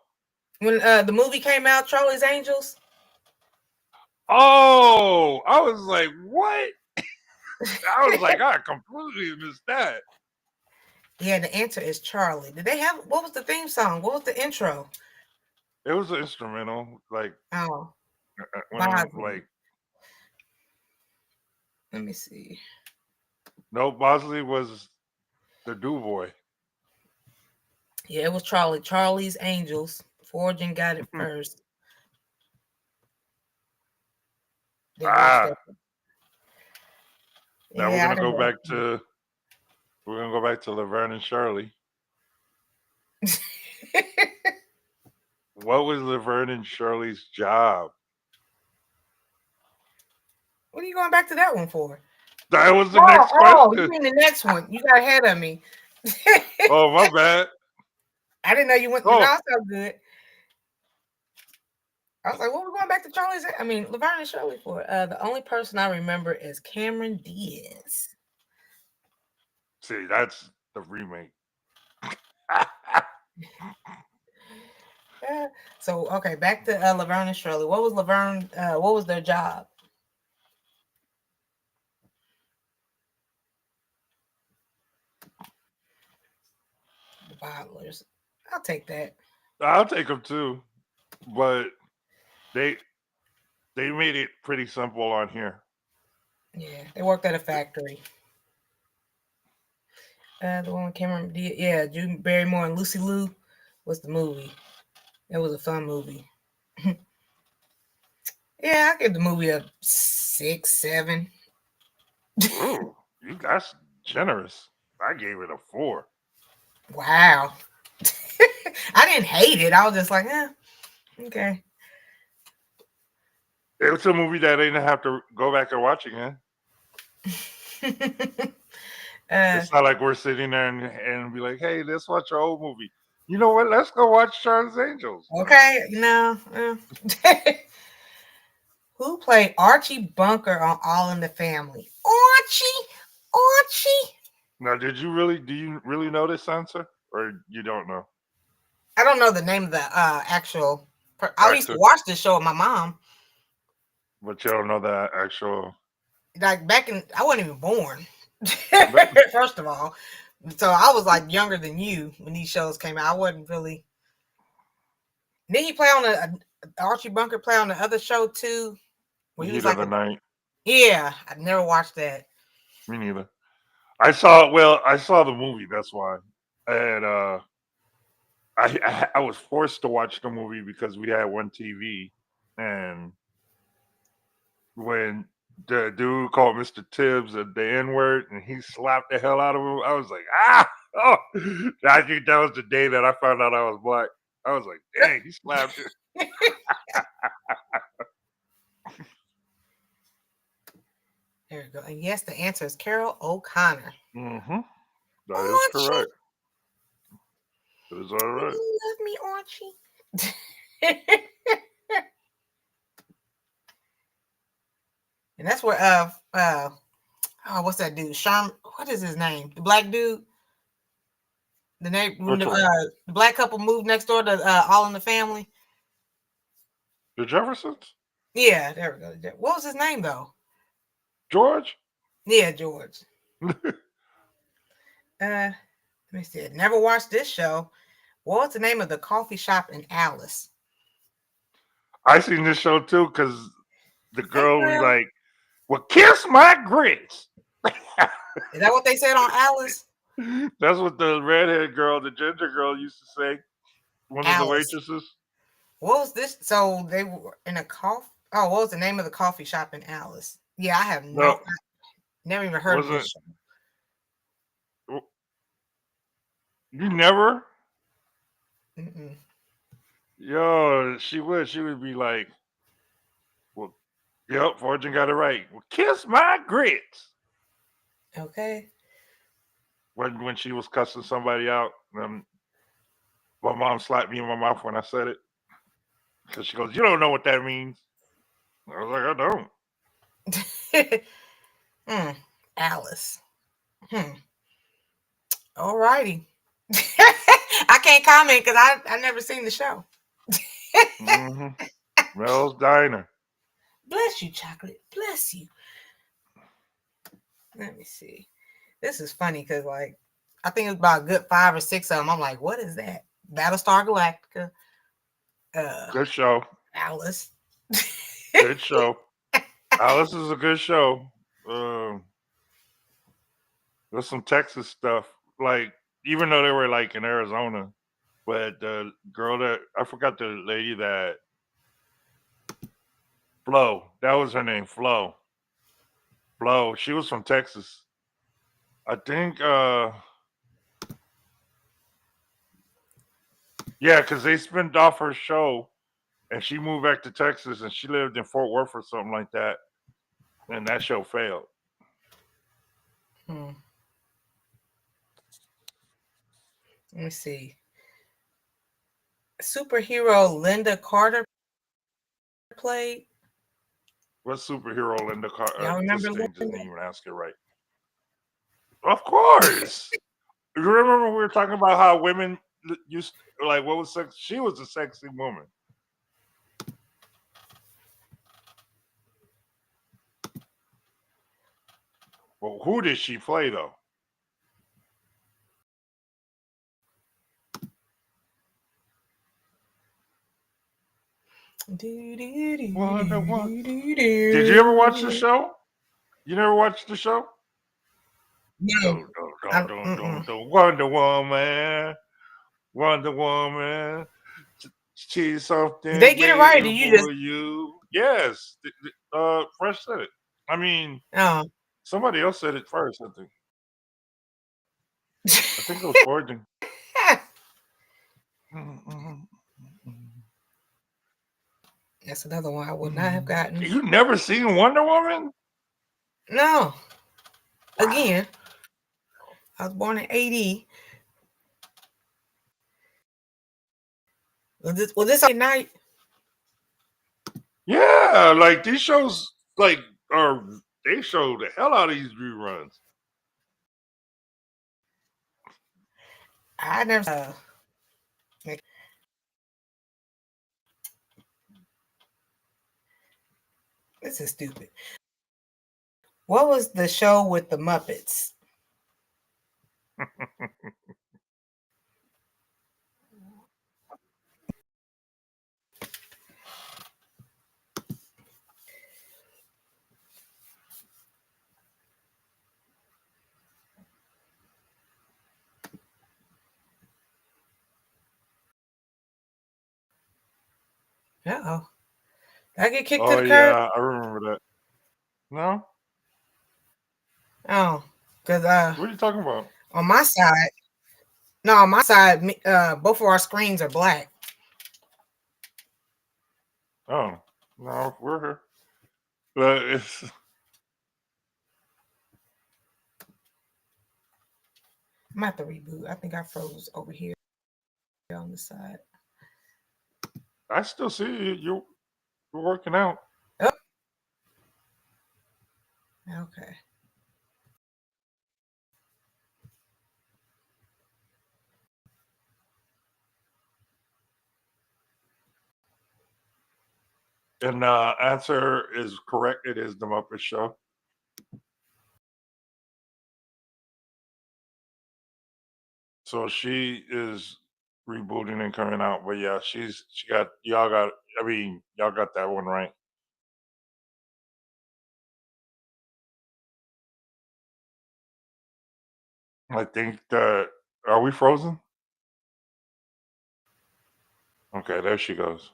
When the movie came out, Charlie's Angels. Oh, I was like, what? I was like, I completely missed that. Yeah, the answer is Charlie. Did they have, what was the theme song? What was the intro? It was an instrumental, like like. Let me see. No, Bosley was the do boy. Yeah, it was Charlie. Charlie's Angels. Forging got it first. Now we're gonna go back to Laverne and Shirley. What was Laverne and Shirley's job? What are you going back to that one for? That was the next question. Oh, you mean the next one? You got ahead of me. Oh, my bad. I didn't know you went. That sounds good. I was like, what are we going back to Charlie's? I mean, Laverne and Shirley for? The only person I remember is Cameron Diaz. See, that's the remake. So, okay, back to Laverne and Shirley. What was Laverne? What was their job? The bottlers. I'll take that. I'll take them too, but they made it pretty simple on here. Yeah, they worked at a factory. The one with Cameron Diaz. Yeah, Drew Barrymore and Lucy Liu was the movie. It was a fun movie. Yeah, I give the movie a 6, 7. Ooh, that's generous. I gave it a 4. Wow. I didn't hate it. I was just like, okay. It's a movie that I didn't have to go back and watch again. It's not like we're sitting there and be like, hey, let's watch an old movie. You know what? Let's go watch Charlie's Angels. Okay, no. Who played Archie Bunker on All in the Family? Archie. Now, do you really know this answer? Or you don't know? I don't know the name of the actual. I used to Actor. watch this show with my mom. But you don't know the actual. Like back in, I wasn't even born. First of all, so I was like younger than you when these shows came out. I wasn't really. Didn't he play on Archie Bunker play on the other show too? Where he was Heat of like the Night. yeah, I never watched that. Me neither. I saw the movie, that's why. And I was forced to watch the movie because we had one TV, and when the dude called Mr. Tibbs the N word and he slapped the hell out of him, I was like, ah, oh, I think that was the day that I found out I was black. I was like, dang, he slapped it. There we go. And yes, the answer is Carol O'Connor. Mm-hmm. That is correct. That is all right. You love me, Archie. And that's where what's that dude? Sharm, what is his name? The black dude. The name when the black couple moved next door to All in the Family. The Jeffersons? Yeah, there we go. What was his name though? George? Yeah, George. Let me see. I never watched this show. What was the name of the coffee shop in Alice? I seen this show too because the girl was like, well, kiss my grits. Is that what they said on Alice? That's what the redhead girl, the ginger girl, used to say. One of the waitresses. What was this? So they were in a coffee. Oh, what was the name of the coffee shop in Alice? Yeah, I have never even heard of this show. You never? Mm-mm. Yo, she would be like, well, yep, Fortune got it right. Well, kiss my grits. Okay. When she was cussing somebody out, my mom slapped me in my mouth when I said it. Because she goes, you don't know what that means. I was like, I don't. Alice. All righty. I can't comment because I never seen the show. mm-hmm. Mel's Diner. Bless you, Chocolate. Bless you. Let me see. This is funny because, like, I think it's about a good 5 or 6 of them. I'm like, what is that? Battlestar Galactica. Good show. Alice. Good show. Alice is a good show. There's some Texas stuff. Like, even though they were like in Arizona, but the girl that I forgot the lady that Flo. That was her name, Flo. Flo. She was from Texas. I think yeah, because they spun off her show and she moved back to Texas and she lived in Fort Worth or something like that. And that show failed. Let me see. Superhero Linda Carter played. What superhero Linda Carter? Y'all remember this Linda? thing didn't even ask it right. Of course. You remember we were talking about how women used like what was sex? She was a sexy woman. Well, who did she play though? Did you ever watch the show? You never watched the show? No. Wonder Woman. Wonder Woman. She's something. Did they get it right? Or did you just? Yes. Fresh said it. I mean, somebody else said it first. I think it was Fortune. Yeah, 'cause That's another one I would not have gotten. You never seen Wonder Woman? No. Again, I was born in 80. Was this at night? Yeah, like these shows, like they show the hell out of these reruns. I never. This is stupid. What was the show with the Muppets? Uh-oh. Did I get kicked to the curb? Yeah, I remember that. No? Oh, because What are you talking about? on my side, both of our screens are black. Oh, no, we're here. But it's I'm gonna have to reboot. I think I froze over here on the side. I still see you. You're working out. Oh. Okay. And answer is correct. It is the Muppet Show. So she is rebooting and coming out, but yeah, y'all got that one right. I think that are we frozen? Okay, there she goes.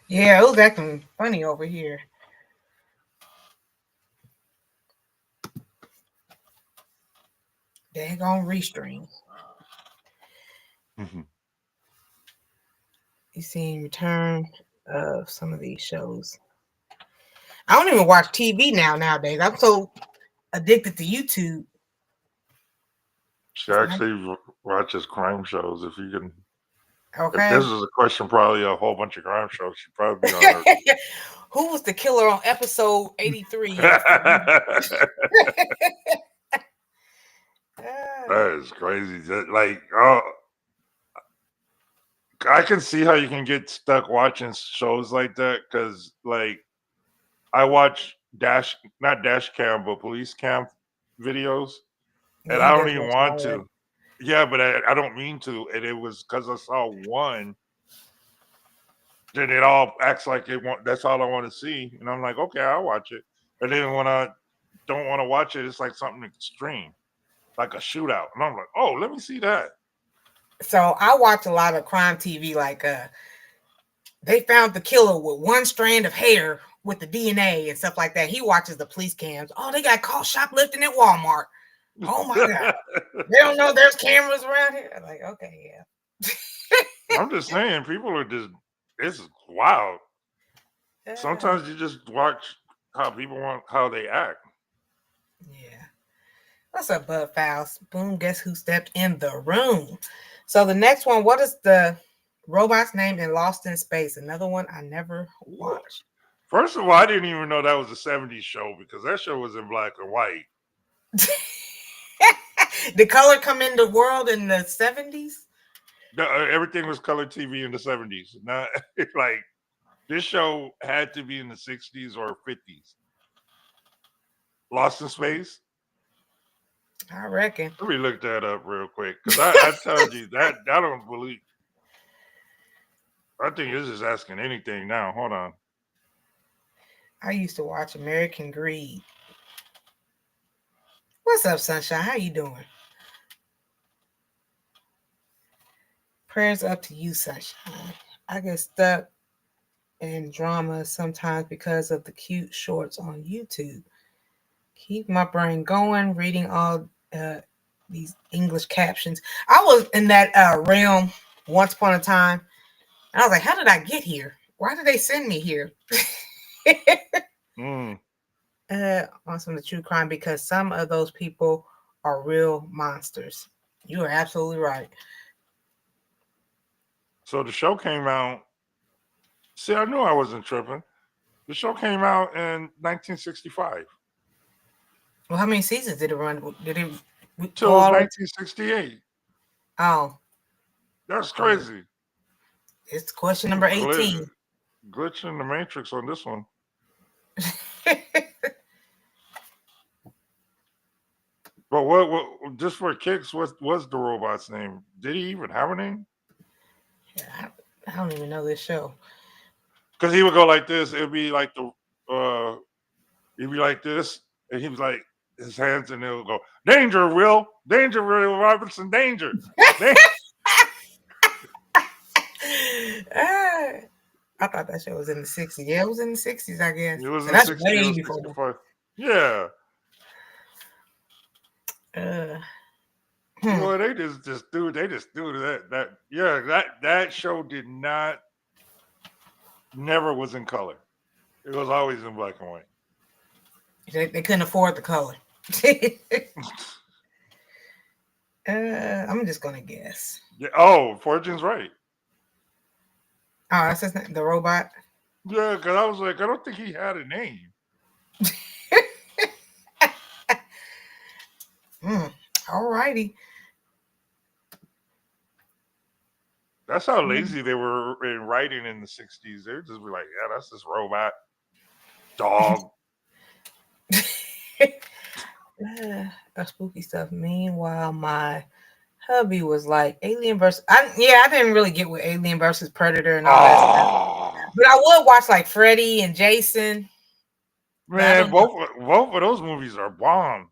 Yeah, it was acting funny over here. Daggone restream. You seen return of some of these shows. I don't even watch TV nowadays. I'm so addicted to YouTube. She actually watches crime shows. If you can, okay. If this is a question, probably a whole bunch of crime shows. She'd probably be on her. Who was the killer on episode 83? That is crazy. Like, I can see how you can get stuck watching shows like that because, like, I watch not dash cam, but police cam videos, and I don't even want to. Yeah, but I don't mean to, and it was because I saw one. Then it all acts like that's all I want to see, and I'm like, okay, I'll watch it. And then when I don't want to watch it, it's like something extreme, like a shootout, and I'm like, oh, let me see that. So I watch a lot of crime TV, like they found the killer with one strand of hair with the DNA and stuff like that. He watches the police cams. Oh, they got caught shoplifting at Walmart. Oh my God. They don't know there's cameras around here. I'm like, okay, yeah. I'm just saying, people are it's wild. Sometimes you just watch how they act. Yeah. What's up, Bud Fouls? Boom, guess who stepped in the room? So the next one, what is the robot's name in Lost in Space? Another one I never watched. First of all, I didn't even know that was a 70's show because that show was in black and white. Did color come into the world in the 70's? Everything was color TV in the 70's. Not like this show had to be in the 60's or 50's. Lost in Space? I reckon. Let me look that up real quick because I told you that I don't believe. I think this is asking anything now. Hold on. I used to watch American Greed. What's up, Sunshine? How you doing? Prayers up to you, Sunshine. I get stuck in drama sometimes because of the cute shorts on YouTube. Keep my brain going, reading all these English captions. I was in that realm once upon a time. And I was like, how did I get here? Why did they send me here? Mm. On some of the true crime, because some of those people are real monsters. You are absolutely right. So the show came out. See, I knew I wasn't tripping. The show came out in 1965 Well, how many seasons did it run? Did it go till all the way? 1968. Oh, That's well, crazy. it's question number 18. Glitch in the matrix on this one. But what? Just for kicks, what was the robot's name? Did he even have a name? I don't even know this show. Because he would go like this. It'd be like he'd be like this, and he was like his hands, and it would go, "Danger, Danger, Will Robinson, danger." I thought that show was in the 60s. Yeah, it was in the 60s, I guess. It was So in that's 60, it way was before. 65. Yeah. Well, they just do that show did not never was in color. It was always in black and white. They couldn't afford the color. I'm just gonna guess. Yeah. Oh, Fortune's right. Oh, that's his name, the robot. Yeah, because I was like, I don't think he had a name. All righty. That's how lazy they were in writing in the 60s. They would just be like, yeah, that's this robot dog. Spooky stuff. Meanwhile, my hubby was like Alien versus. I didn't really get with Alien versus Predator and all that stuff. But I would watch like Freddy and Jason. Man, both of those movies are bomb.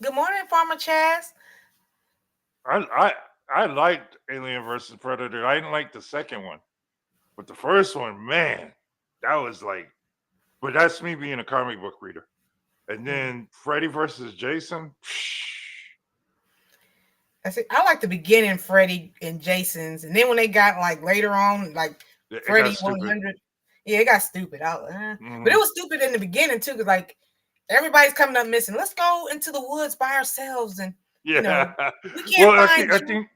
Good morning, Farmer Chaz. I liked Alien versus Predator. I didn't like the second one, but the first one, man, that was like. But that's me being a comic book reader. And then Freddy versus Jason. I like the beginning, Freddy and Jason's, and then when they got like later on, like Freddy 100, yeah, it got stupid. But it was stupid in the beginning too, because like everybody's coming up missing. Let's go into the woods by ourselves, and we can't find. I think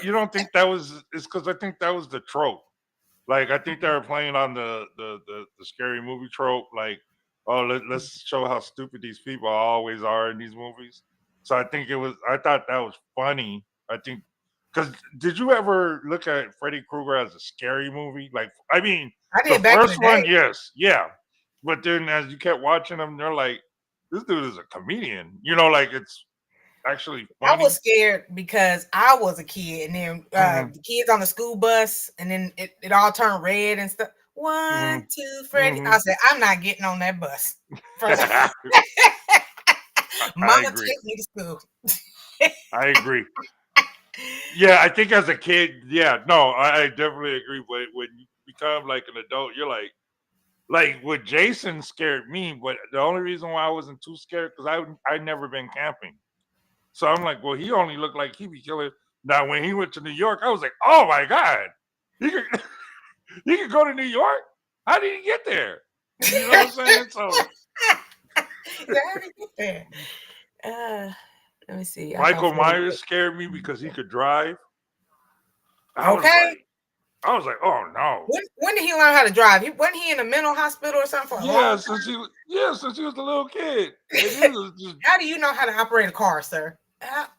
you don't think that was. It's because I think that was the trope. Like I think they were playing on the scary movie trope. Like, oh, let's show how stupid these people always are in these movies. So I think I thought that was funny. I think because did you ever look at Freddy Krueger as a scary movie? Like, I mean, I did the back first in the day. one, yes, yeah. But then as you kept watching them, they're like, this dude is a comedian. You know, like it's actually funny. I was scared because I was a kid, and then the kids on the school bus, and then it all turned red and stuff. 1, 2, Freddy. I said, I'm not getting on that bus. Mama, take me to school. I agree. Yeah, I think as a kid, yeah, no, I definitely agree. But when you become like an adult, you're like what Jason scared me. But the only reason why I wasn't too scared because I'd never been camping, so I'm like, well, he only looked like he be killing. Now when he went to New York, I was like, oh my god, he could he could go to New York. How did he get there? You know what I'm saying? So how did he get there? Let me see. Michael Myers scared me because he could drive. I was like, oh no. When did he learn how to drive? Wasn't he in a mental hospital or something? Since he was a little kid. How do you know how to operate a car, sir?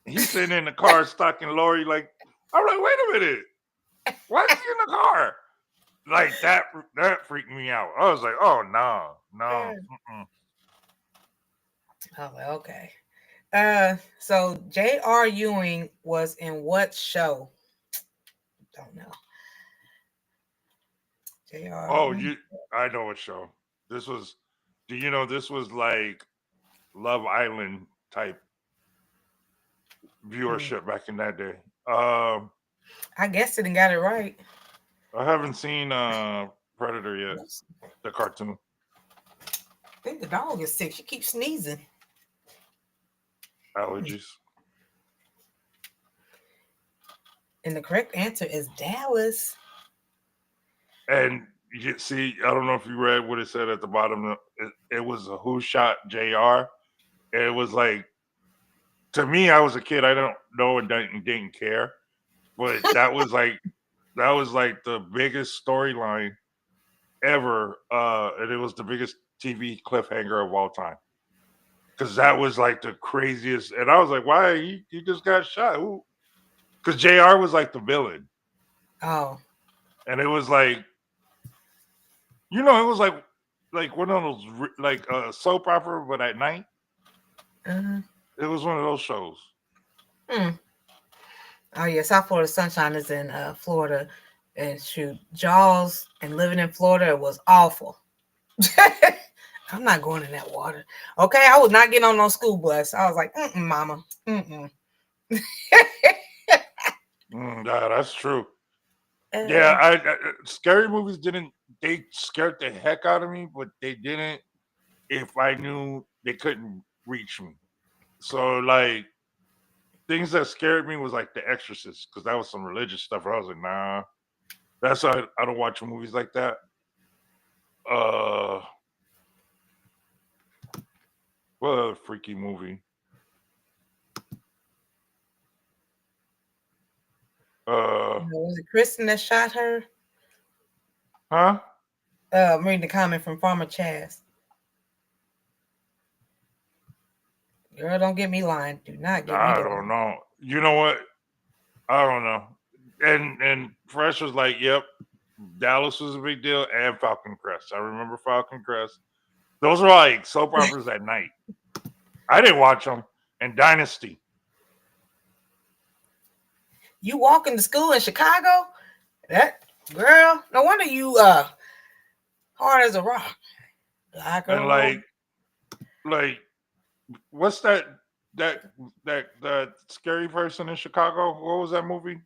He's sitting in the car stalking Lori. Like, I'm like, wait a minute, why is he in the car? Like that freaked me out. I was like, oh no. Oh, okay. So J.R. Ewing was in what show? Don't know. J.R. Oh, I know what show. This was. Do you know this was like Love Island type viewership back in that day? I guessed it and got it right. I haven't seen Predator yet. The cartoon. I think the dog is sick. She keeps sneezing. Allergies. And the correct answer is Dallas. And you see, I don't know if you read what it said at the bottom. It was a who shot JR. It was like, to me, I was a kid. I don't know and didn't care, but that was like the biggest storyline ever, and it was the biggest TV cliffhanger of all time because that was like the craziest. And I was like, why he just got shot? Who? Because Jr. was like the villain, Oh. and it was like, it was like one of those like soap opera, but at night. Uh-huh. It was one of those shows. Hmm. Oh yeah, South Florida Sunshine is in Florida, and shoot, Jaws and living in Florida was awful. I'm not going in that water. Okay, I was not getting on no school bus. I was like, mama, Yeah, that's true. Yeah, Uh, scary movies didn't. They scared the heck out of me, but they didn't if I knew they couldn't reach me. So like things that scared me was like The Exorcist because that was some religious stuff. Where I was like, nah, that's why I don't watch movies like that. Uh, what a freaky movie. was it Kristen that shot her? Huh? I'm reading the comment from Farmer Chaz. Girl, don't get me lying. Do not get me I lying. don't know. You know what? I don't know. And Fresh was like, "Yep, Dallas was a big deal," and Falcon Crest. I remember Falcon Crest. Those were like soap operas at night. I didn't watch them. And Dynasty. You walking to school in Chicago? That girl, no wonder you hard as a rock. Black And girl. like what's that scary person in Chicago? What was that movie?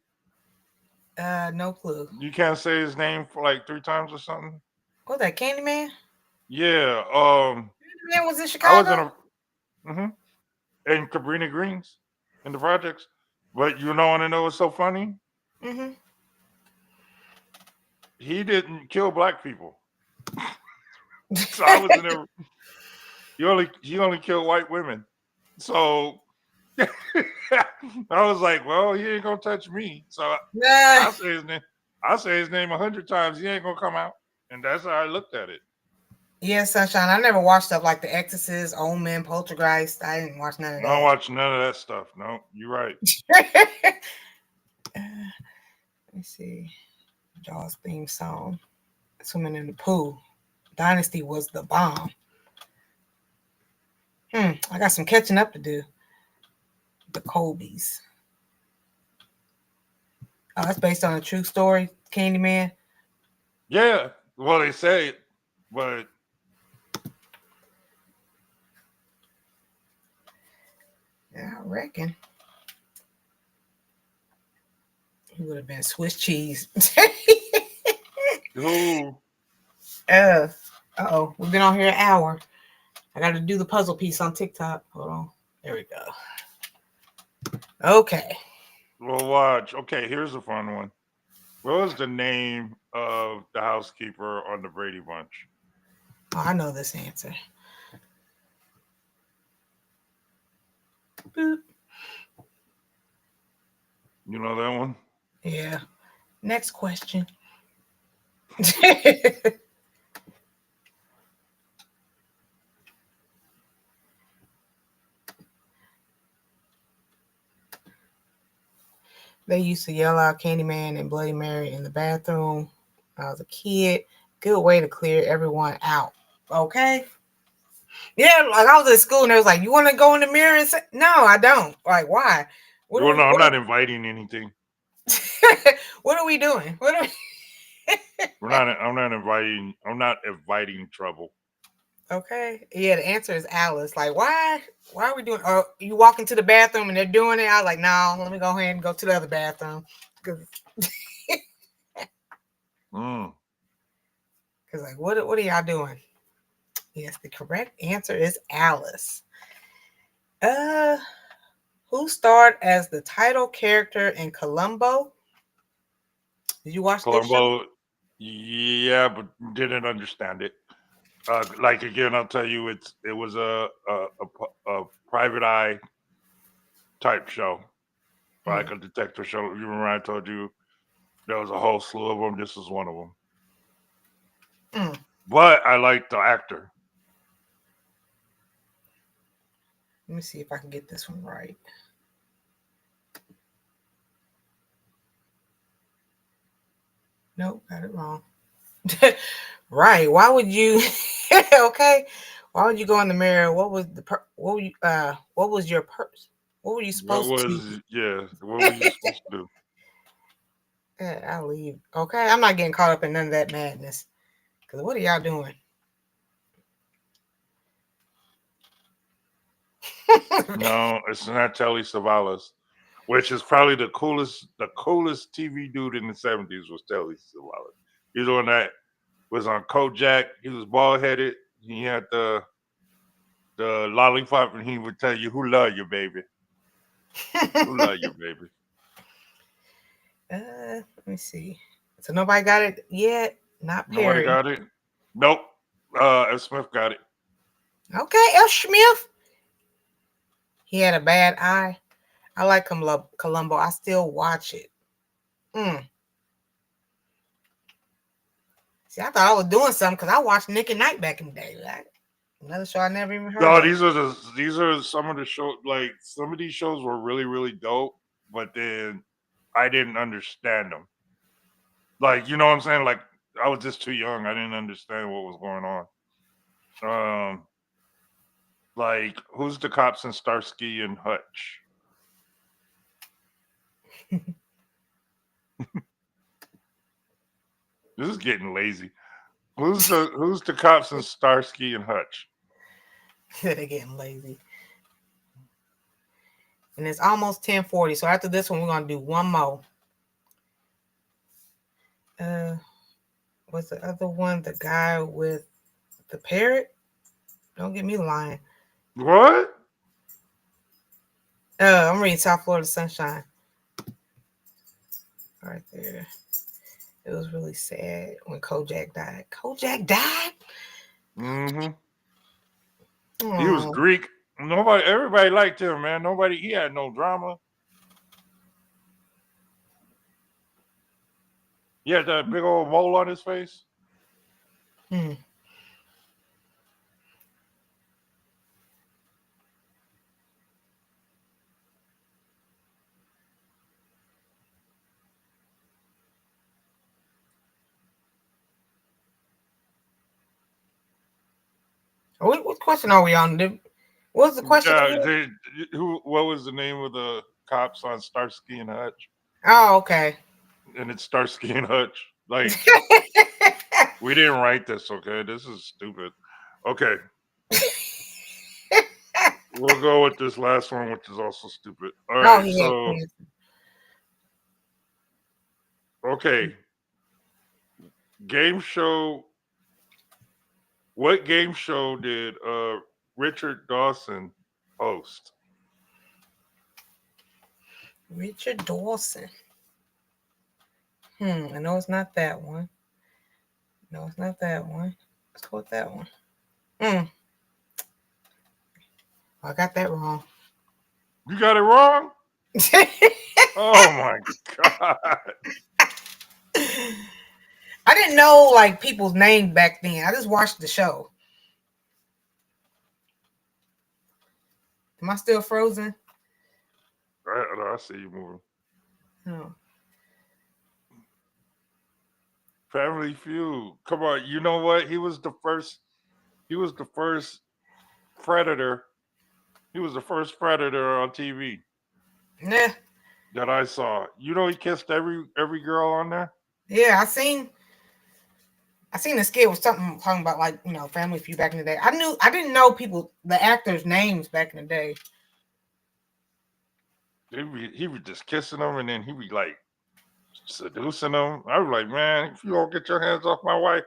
No clue. You can't say his name for like 3 times or something. What that Candyman? Yeah. Candyman was in I was in Chicago? a in Cabrini Greens in the projects. But you know want to know what's so funny? Mm-hmm. He didn't kill black people. So I was in there. He only killed white women. So I was like, well, he ain't gonna touch me. So Nah. I say his name. I say his name 100 times. He ain't gonna come out. And that's how I looked at it. Yeah, Sunshine. I never watched stuff like The Exorcist, Omen, Poltergeist. I didn't watch none of I don't that. watch none of that stuff. No, you're right. Let me see. Jaws theme song. Swimming in the pool. Dynasty was the bomb. I got some catching up to do. The Colbys. Oh, that's based on a true story, Candyman. Yeah. Well, they say it, but Yeah, I reckon. He would have been Swiss cheese. who? Uh-oh. We've been on here an hour. I got to do the puzzle piece on TikTok. Hold on. There we go. Okay. Well, watch. Okay, here's a fun one. What was the name of the housekeeper on the Brady Bunch? Oh, I know this answer. Boop. You know that one? Yeah. Next question. They used to yell out Candyman and Bloody Mary in the bathroom when I was a kid. Good way to clear everyone out. Okay. Yeah, like I was at school and they was like, "You want to go in the mirror and say?" No, I don't. Like, why? What are Well, we? no, I'm not inviting anything. What are we doing? What are we? We're not. I'm not inviting. I'm not inviting trouble. Okay. Yeah, the answer is Alice. Like, why? Why are we doing? Or you walk into the bathroom and they're doing it. I was like, no, let me go ahead and go to the other bathroom. Because, like, what are y'all doing? Yes, the correct answer is Alice. Who starred as the title character in Columbo? Did you watch this show? Columbo. Yeah, but didn't understand it. Like again, I'll tell you, it was a private eye type show, like Mm, a detective show. You remember I told you there was a whole slew of them. This was one of them. mm. But I like the actor. Let me see if I can get this one right. Nope, got it wrong. Right. Why would you okay? Why would you go in the mirror? What was what were you what was your purse? What were you What supposed to was yeah? What were you supposed to do? I'll leave. Okay. I'm not getting caught up in none of that madness. Cause what are y'all doing? No, it's not Telly Savalas, which is probably the coolest TV dude in the '70s was Telly Savalas. He's the one that was on Kojak. He was bald headed. He had the lollipop, and he would tell you, "Who love you, baby? Who love you, baby?" Let me see. So nobody got it yet? Not Nobody Perry. got it. Nope. F. Smith got it. Okay, F. Smith. He had a bad eye. I like Columbo. I still watch it. Mm. See, I thought I was doing something because I watched Nick and Night back in the day. Another show I never even heard No, of. these are some of the shows. Like some of these shows were really dope, but then I didn't understand them. Like you know what I'm saying? Like I was just too young. I didn't understand what was going on. Um, like who's the cops in Starsky and Hutch? This is getting lazy. Who's the cops in Starsky and Hutch? They're getting lazy. And it's almost 10:40. So after this one, we're gonna do one more. Uh what's the other one? The guy with the parrot? Don't get me lying. What? I'm reading South Florida Sunshine. Right there. It was really sad when Kojak died. Kojak died? Mm-hmm. He was Oh. Greek. Everybody liked him, man. He had no drama. He had that big old mole on his face. Hmm. What question are we on? What was the question Yeah, again? what was the name of the cops on Starsky and Hutch? Oh, okay. And it's Starsky and Hutch. Like we didn't write this, okay? This is stupid. Okay, we'll go with this last one, which is also stupid. All Oh, right, he had so cancer. okay, game show. What game show did Richard Dawson host? Richard Dawson. I know it's not that one. No, it's not that one. Let's go with that one. Hmm. I got that wrong. You got it wrong. Oh my god! I didn't know like people's names back then. I just watched the show. Am I still frozen? I see you moving. No. Family Feud. Come on, you know what? He was the first. He was the first predator. He was the first predator on TV Nah. that I saw. You know, he kissed every girl on there. Yeah, I seen the skit was something talking about like, Family Feud back in the day. I didn't know the actors' names back in the day. He was just kissing them, and then he be like seducing them. I was like, man, if you don't get your hands off my wife,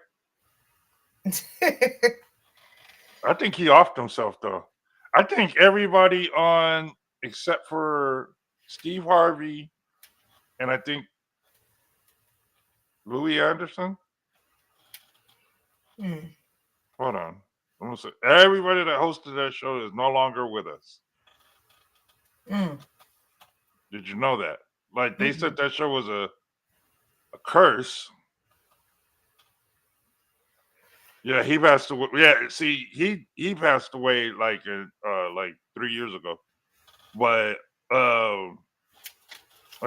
I think he offed himself though. I think everybody on except for Steve Harvey and I think Louis Anderson. Mm. Hold on. I'm gonna say everybody that hosted that show is no longer with us. Mm. Did you know that? Like they said Mm. that show was a curse. Yeah, he passed away. Yeah, see, he passed away like 3 years ago. But I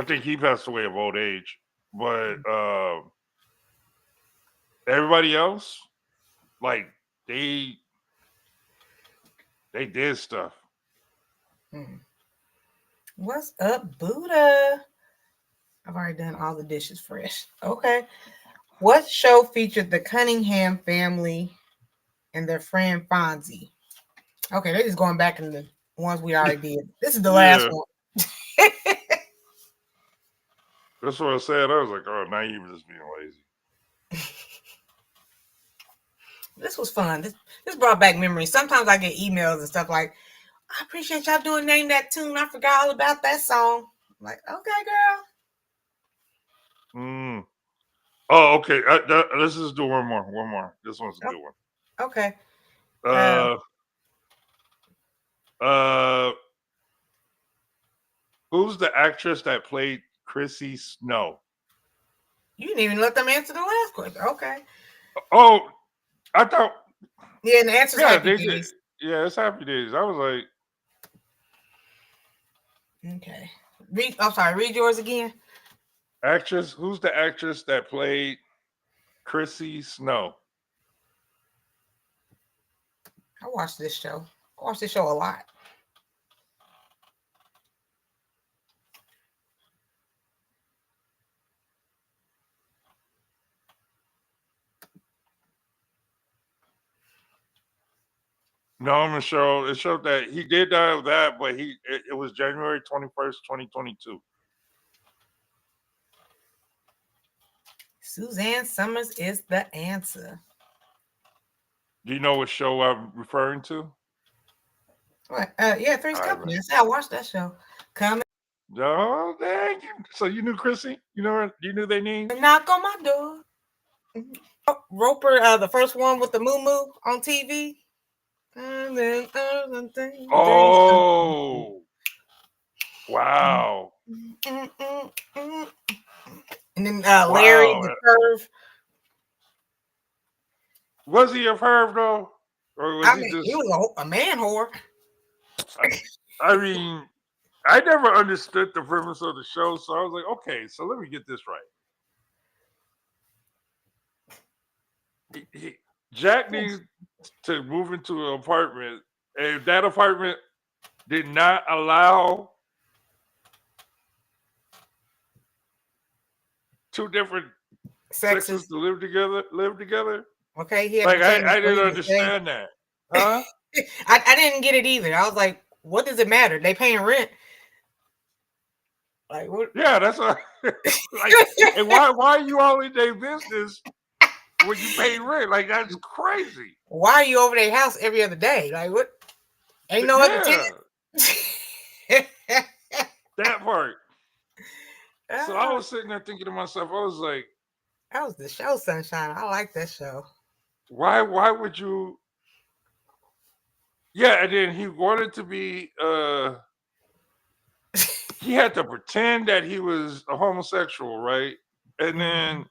think he passed away of old age. But everybody else, like they they did stuff. Mm. What's up, Buddha? I've already done all the dishes fresh. Okay. What show featured the Cunningham family and their friend Fonzie? Okay, they're just going back in the ones we already did. This is the last Yeah, one. that's what I said. I was like, oh, now you just being lazy. This was fun. This brought back memories. Sometimes I get emails and stuff like, I appreciate y'all doing Name That Tune. I forgot all about that song. I'm like, okay, girl. Mm. Oh, okay. Let's just do one more. One more. This one's a good one. Okay. Uh, uh, who's the actress that played Chrissy Snow? You didn't even let them answer the last question. Okay. Oh, I thought. Yeah, and the answer's Yeah, Happy they did. Days. Yeah, it's Happy Days. I was like, Okay. I'm sorry. Read yours again. actress. Who's the actress that played Chrissy Snow? I watched this show. I watched this show a lot. No, Michelle. It showed that he did die of that, but it was January 21st, 2022. Suzanne Summers is the answer. Do you know what show I'm referring to? What? Yeah, Three's All right, Company. man. I said I watched that show. Come No, dang you. So you knew Chrissy? You knew their names? and knock on my door. Roper, the first one with the moo moo on TV. And then Oh, wow. and then Larry Wow. the Curve. Was he a perv though? Or was I he mean, he just was a man whore. I mean, I never understood the premise of the show, so I was like, okay, so let me get this right. Jack needs to move into an apartment, and that apartment did not allow two different sexes Sexist. to live together. Okay, he had to Like pretend I for didn't him to stay. understand that. Huh? I didn't get it either. I was like, what does it matter? They paying rent. Like what? Yeah, that's what like and why are you all in their business when you pay rent? Like that's crazy. Why are you over their house every other day? Like what? Ain't no other Yeah, tenant. that part. So I Ah, was sitting there thinking to myself, I was like, that was the show, Sunshine. I like that show. why would you yeah, and then he wanted to be he had to pretend that he was a homosexual, right? And then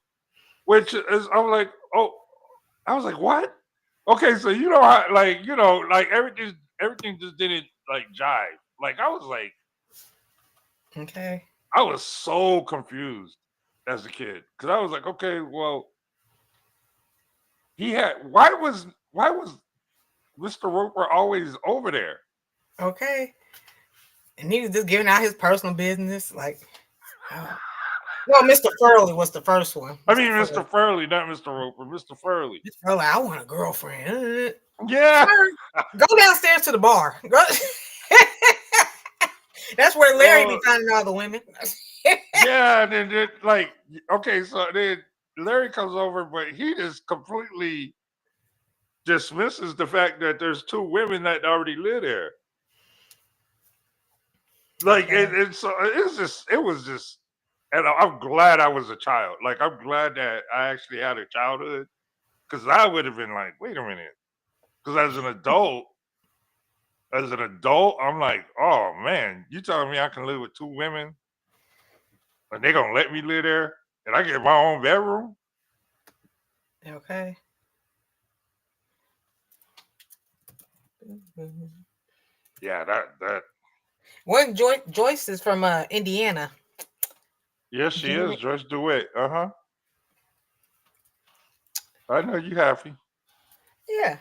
which is I'm like, oh I was like, what? Okay, so you know how like everything just didn't like jive. Like I was like, Okay. I was so confused as a kid. Cause I was like, okay, well, he had why was Mr. Roper always over there? Okay. And he was just giving out his personal business. Like, well, Mr. Furley was the first one. I Mr. mean Furley. Mr. Furley, not Mr. Roper, Mr. Furley. Mr. Furley, I want a girlfriend. Yeah. Sir, go downstairs to the bar. Go. That's where Larry be finding all the women. Yeah, and then like okay, so then Larry comes over, but he just completely dismisses the fact that there's two women that already live there. Like Okay. so it was just and I'm glad I was a child. Like I'm glad that I actually had a childhood Because I would have been like, wait a minute. Because as an adult, I'm like, oh man, you telling me I can live with 2 women and they gonna let me live there and I get my own bedroom? Okay. Yeah, that. One Joyce is from Indiana. Yes, she is. Janet. Joyce DeWitt. I know you happy. Yeah.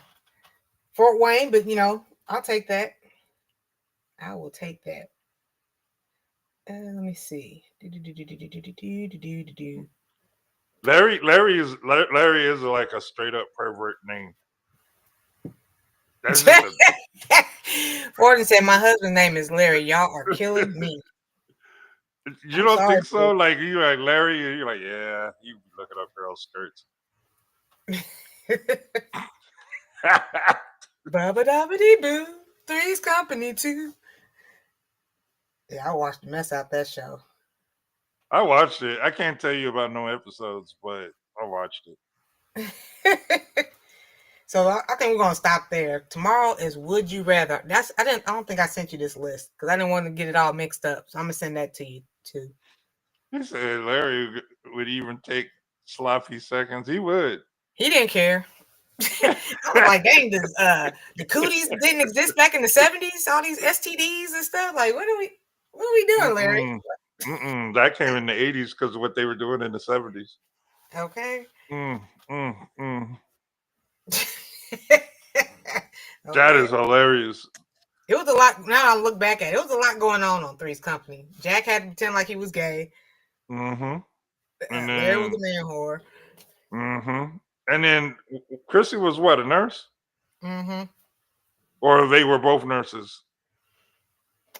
Fort Wayne, but I'll take that. I will take that. Let me see. Larry is like a straight up pervert name. That's just a. Gordon said, "My husband's name is Larry. Y'all are killing me." You I'm don't sorry. think so? Like you like Larry, and you're like, yeah, you be looking up girls' skirts. Bubba dabba dee boo. Three's Company too. Yeah, I watched the mess out that show. I watched it. I can't tell you about no episodes, but I watched it. So I think we're gonna stop there. Tomorrow is Would You Rather. I don't think I sent you this list because I didn't want to get it all mixed up. So I'm gonna send that to you too. He said Larry would even take sloppy seconds. He would. He didn't care. I was like, dang, the cooties didn't exist back in the 70s, all these STDs and stuff. Like, what are we doing, Larry? That came in the 80s because of what they were doing in the 70s. Okay. That is hilarious. It was a lot. Now I look back at it, was a lot going on Three's Company. Jack had to pretend like he was gay. And then Larry was a man whore. And then Chrissy was what, a nurse? Or they were both nurses?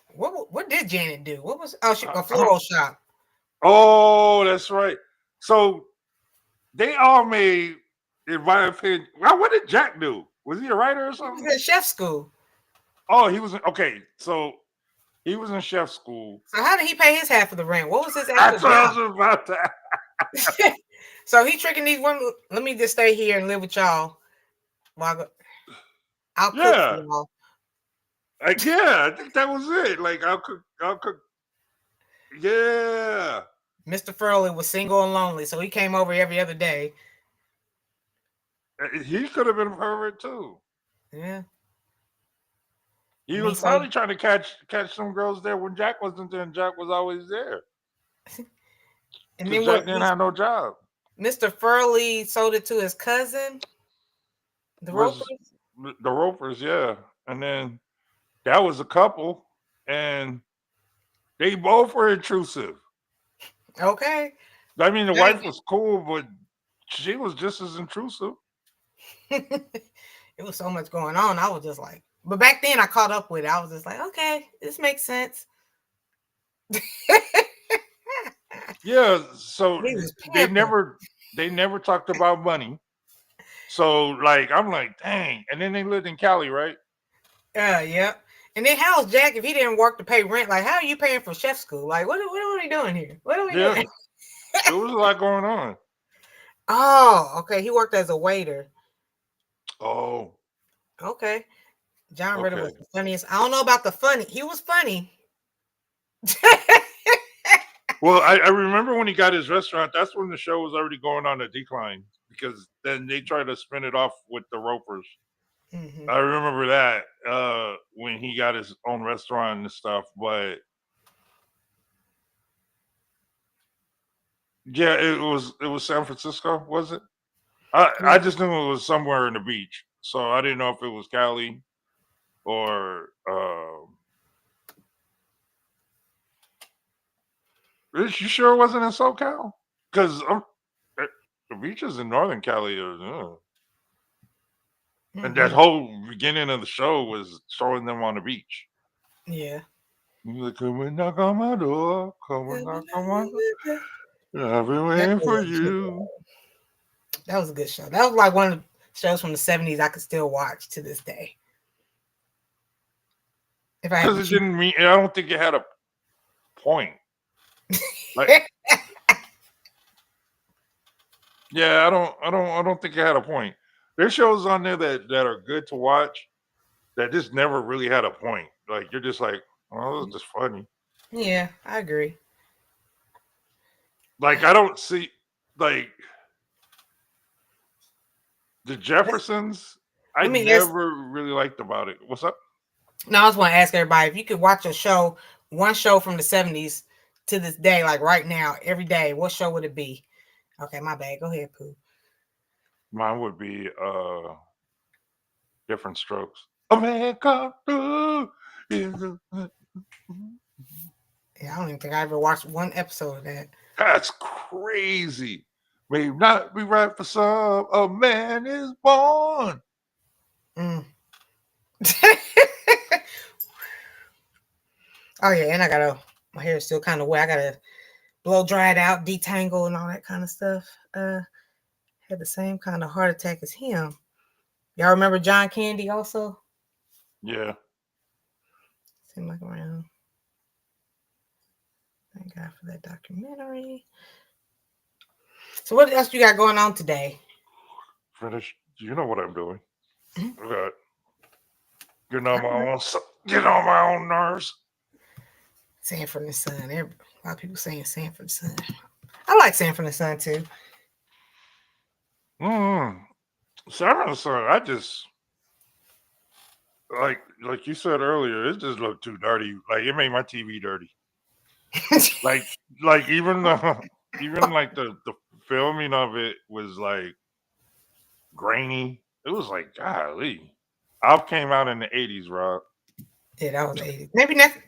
What did Janet do? What was she a floral shop? Oh, that's right. So they all made, in my opinion. Well, what did Jack do? Was he a writer or something? He was in chef school. Oh, he was okay. So he was in chef school. So how did he pay his half of the rent? What was his actual That's what I was about to. So he tricking these women. Let me just stay here and live with y'all. I'll cook for y'all. Yeah, I think that was it. Like I'll cook. Yeah. Mr. Furley was single and lonely, so he came over every other day. He could have been a pervert too. Yeah. He was probably trying to catch some girls there when Jack wasn't there, and Jack was always there. And then Jack didn't have no job. Mr. Furley sold it to his cousin. The Ropers, yeah. And then that was a couple, and they both were intrusive. Okay. I mean, the wife was cool, but she was just as intrusive. It was so much going on. I was just like, but back then I caught up with it. I was just like, okay, this makes sense. Yeah, so they never talked about money. So like I'm like, dang. And then they lived in Cali, right? Yeah. And then how's Jack if he didn't work to pay rent? Like, how are you paying for chef school? Like, what are we doing here? What are we doing? There was a lot going on. Oh, okay. He worked as a waiter. Oh. Okay. John Ritter was the funniest. I don't know about the funny. He was funny. Well, I remember when he got his restaurant, that's when the show was already going on a decline because then they tried to spin it off with the Ropers. Mm-hmm. I remember that when he got his own restaurant and stuff, but yeah, it was San Francisco, was it? I just knew it was somewhere in the beach, so I didn't know if it was Cali or. You sure it wasn't in SoCal? Because the beaches in Northern Cali are. And that whole beginning of the show was showing them on the beach. Yeah. You're like, come and knock on my door. Come and knock on my door. I've been waiting for you. That was a good show. That was like one of the shows from the 70s I could still watch to this day. Because it didn't mean, I don't think it had a point. Like, Yeah, I don't think it had a point. There's shows on there that are good to watch that just never really had a point. Like you're just like, well, it's just funny. Yeah, I agree. Like I don't see like the Jeffersons. I Let me ask. never really liked about it. What's up? No, I just want to ask everybody if you could watch a show, one show from the 70s to this day, like right now, every day, what show would it be? Okay, my bad. Go ahead, Pooh. Mine would be Different Strokes. A man come through. Yeah, I don't even think I ever watched one episode of that. That's crazy. May not be right for some. A man is born. Mm. Oh yeah, and I gotta. My hair is still kind of wet. I gotta blow dry it out, detangle, and all that kind of stuff. Had the same kind of heart attack as him. Y'all remember John Candy also? Yeah. Seemed like around. Thank God for that documentary. So what else you got going on today? Finish. You know what I'm doing. Mhm. I got getting on my own nerves. Sanford and Son. A lot of people saying Sanford and Son. I like Sanford and Son too. Sarah and Son, I just like you said earlier, it just looked too dirty. Like it made my TV dirty. Like even the even like the filming of it was like grainy. It was like golly. Alf came out in the 80s, Rob. Yeah, that was the 80s. Maybe next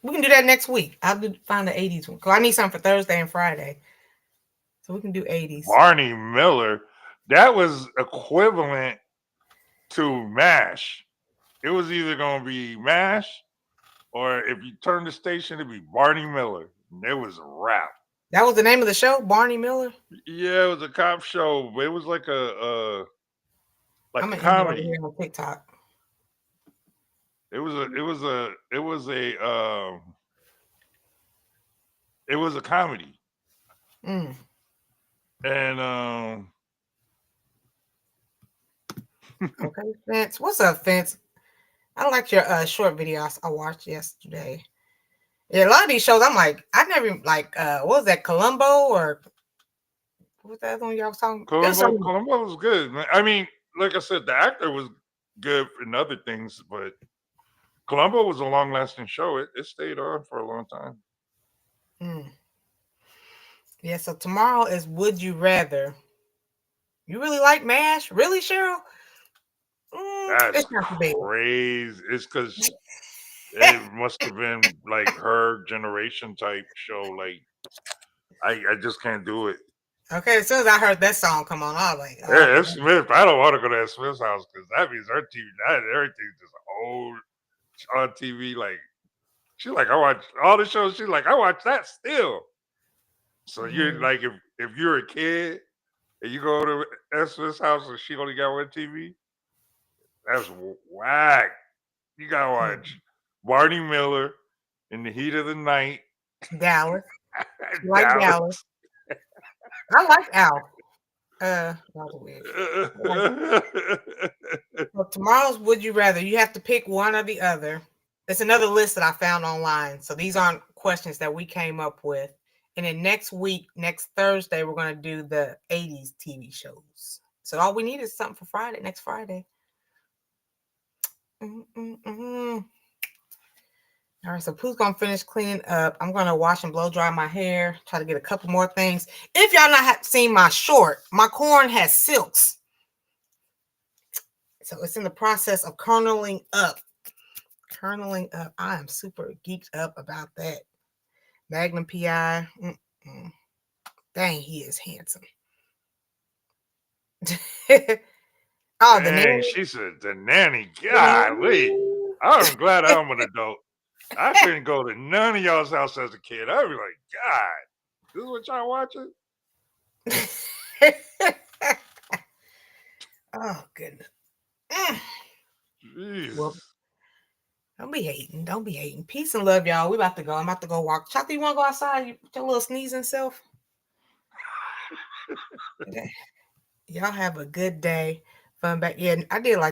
we can do that next week. Find the 80s one. Cause I need something for Thursday and Friday. So we can do 80s. Barney Miller, that was equivalent to MASH. It was either gonna be MASH or if you turn the station, it'd be Barney Miller. And it was a wrap. That was the name of the show, Barney Miller. Yeah, it was a cop show, but it was like a I'm like a gonna end it over comedy. here on TikTok. It was a comedy. Mm. And Okay, Fence. What's up, Fence? I liked your short video I watched yesterday. Yeah, a lot of these shows, I'm like, I never even like what was that, Columbo or what was that other one y'all was talking? It was something. Columbo was good. I mean, like I said, the actor was good in other things, but Columbo was a long lasting show. It stayed on for a long time. Mm. Yeah, so tomorrow is Would You Rather. You really like MASH? Really, Cheryl? That's It's not for baby. crazy. It's because it must have been like her generation type show. Like I just can't do it. Okay, as soon as I heard that song come on, I was like, oh, Yeah, F. Smith. I don't want to go to F. Smith's house because that means her TV, everything's just old on TV. Like she's like, I watch all the shows. She's like, I watch that still. So you're like, if you're a kid and you go to F. Smith's house and she only got one TV, that's whack. You gotta watch Barney Miller in the Heat of the Night. Dallas. You like Dallas. Dallas. I like Al. That was weird. So tomorrow's Would You Rather. You have to pick one or the other. It's another list that I found online. So these aren't questions that we came up with. And then next week, next Thursday, we're going to do the 80s TV shows. So all we need is something for Friday, next Friday. All right, so Pooh's going to finish cleaning up. I'm going to wash and blow dry my hair, try to get a couple more things. If y'all not seen my short, my corn has silks. So it's in the process of kerneling up. I am super geeked up about that. Magnum PI. Dang, he is handsome. Oh, the nanny. She said the nanny. Golly. I'm glad I'm an adult. I couldn't go to none of y'all's house as a kid. I'd be like, God, this is what y'all watching? Oh, goodness. Jeez. Well, don't be hating. Peace and love, y'all. We about to go. I'm about to go walk. Chaka, you want to go outside? You put your little sneezing self? Y'all have a good day. Fun back. Yeah, I did like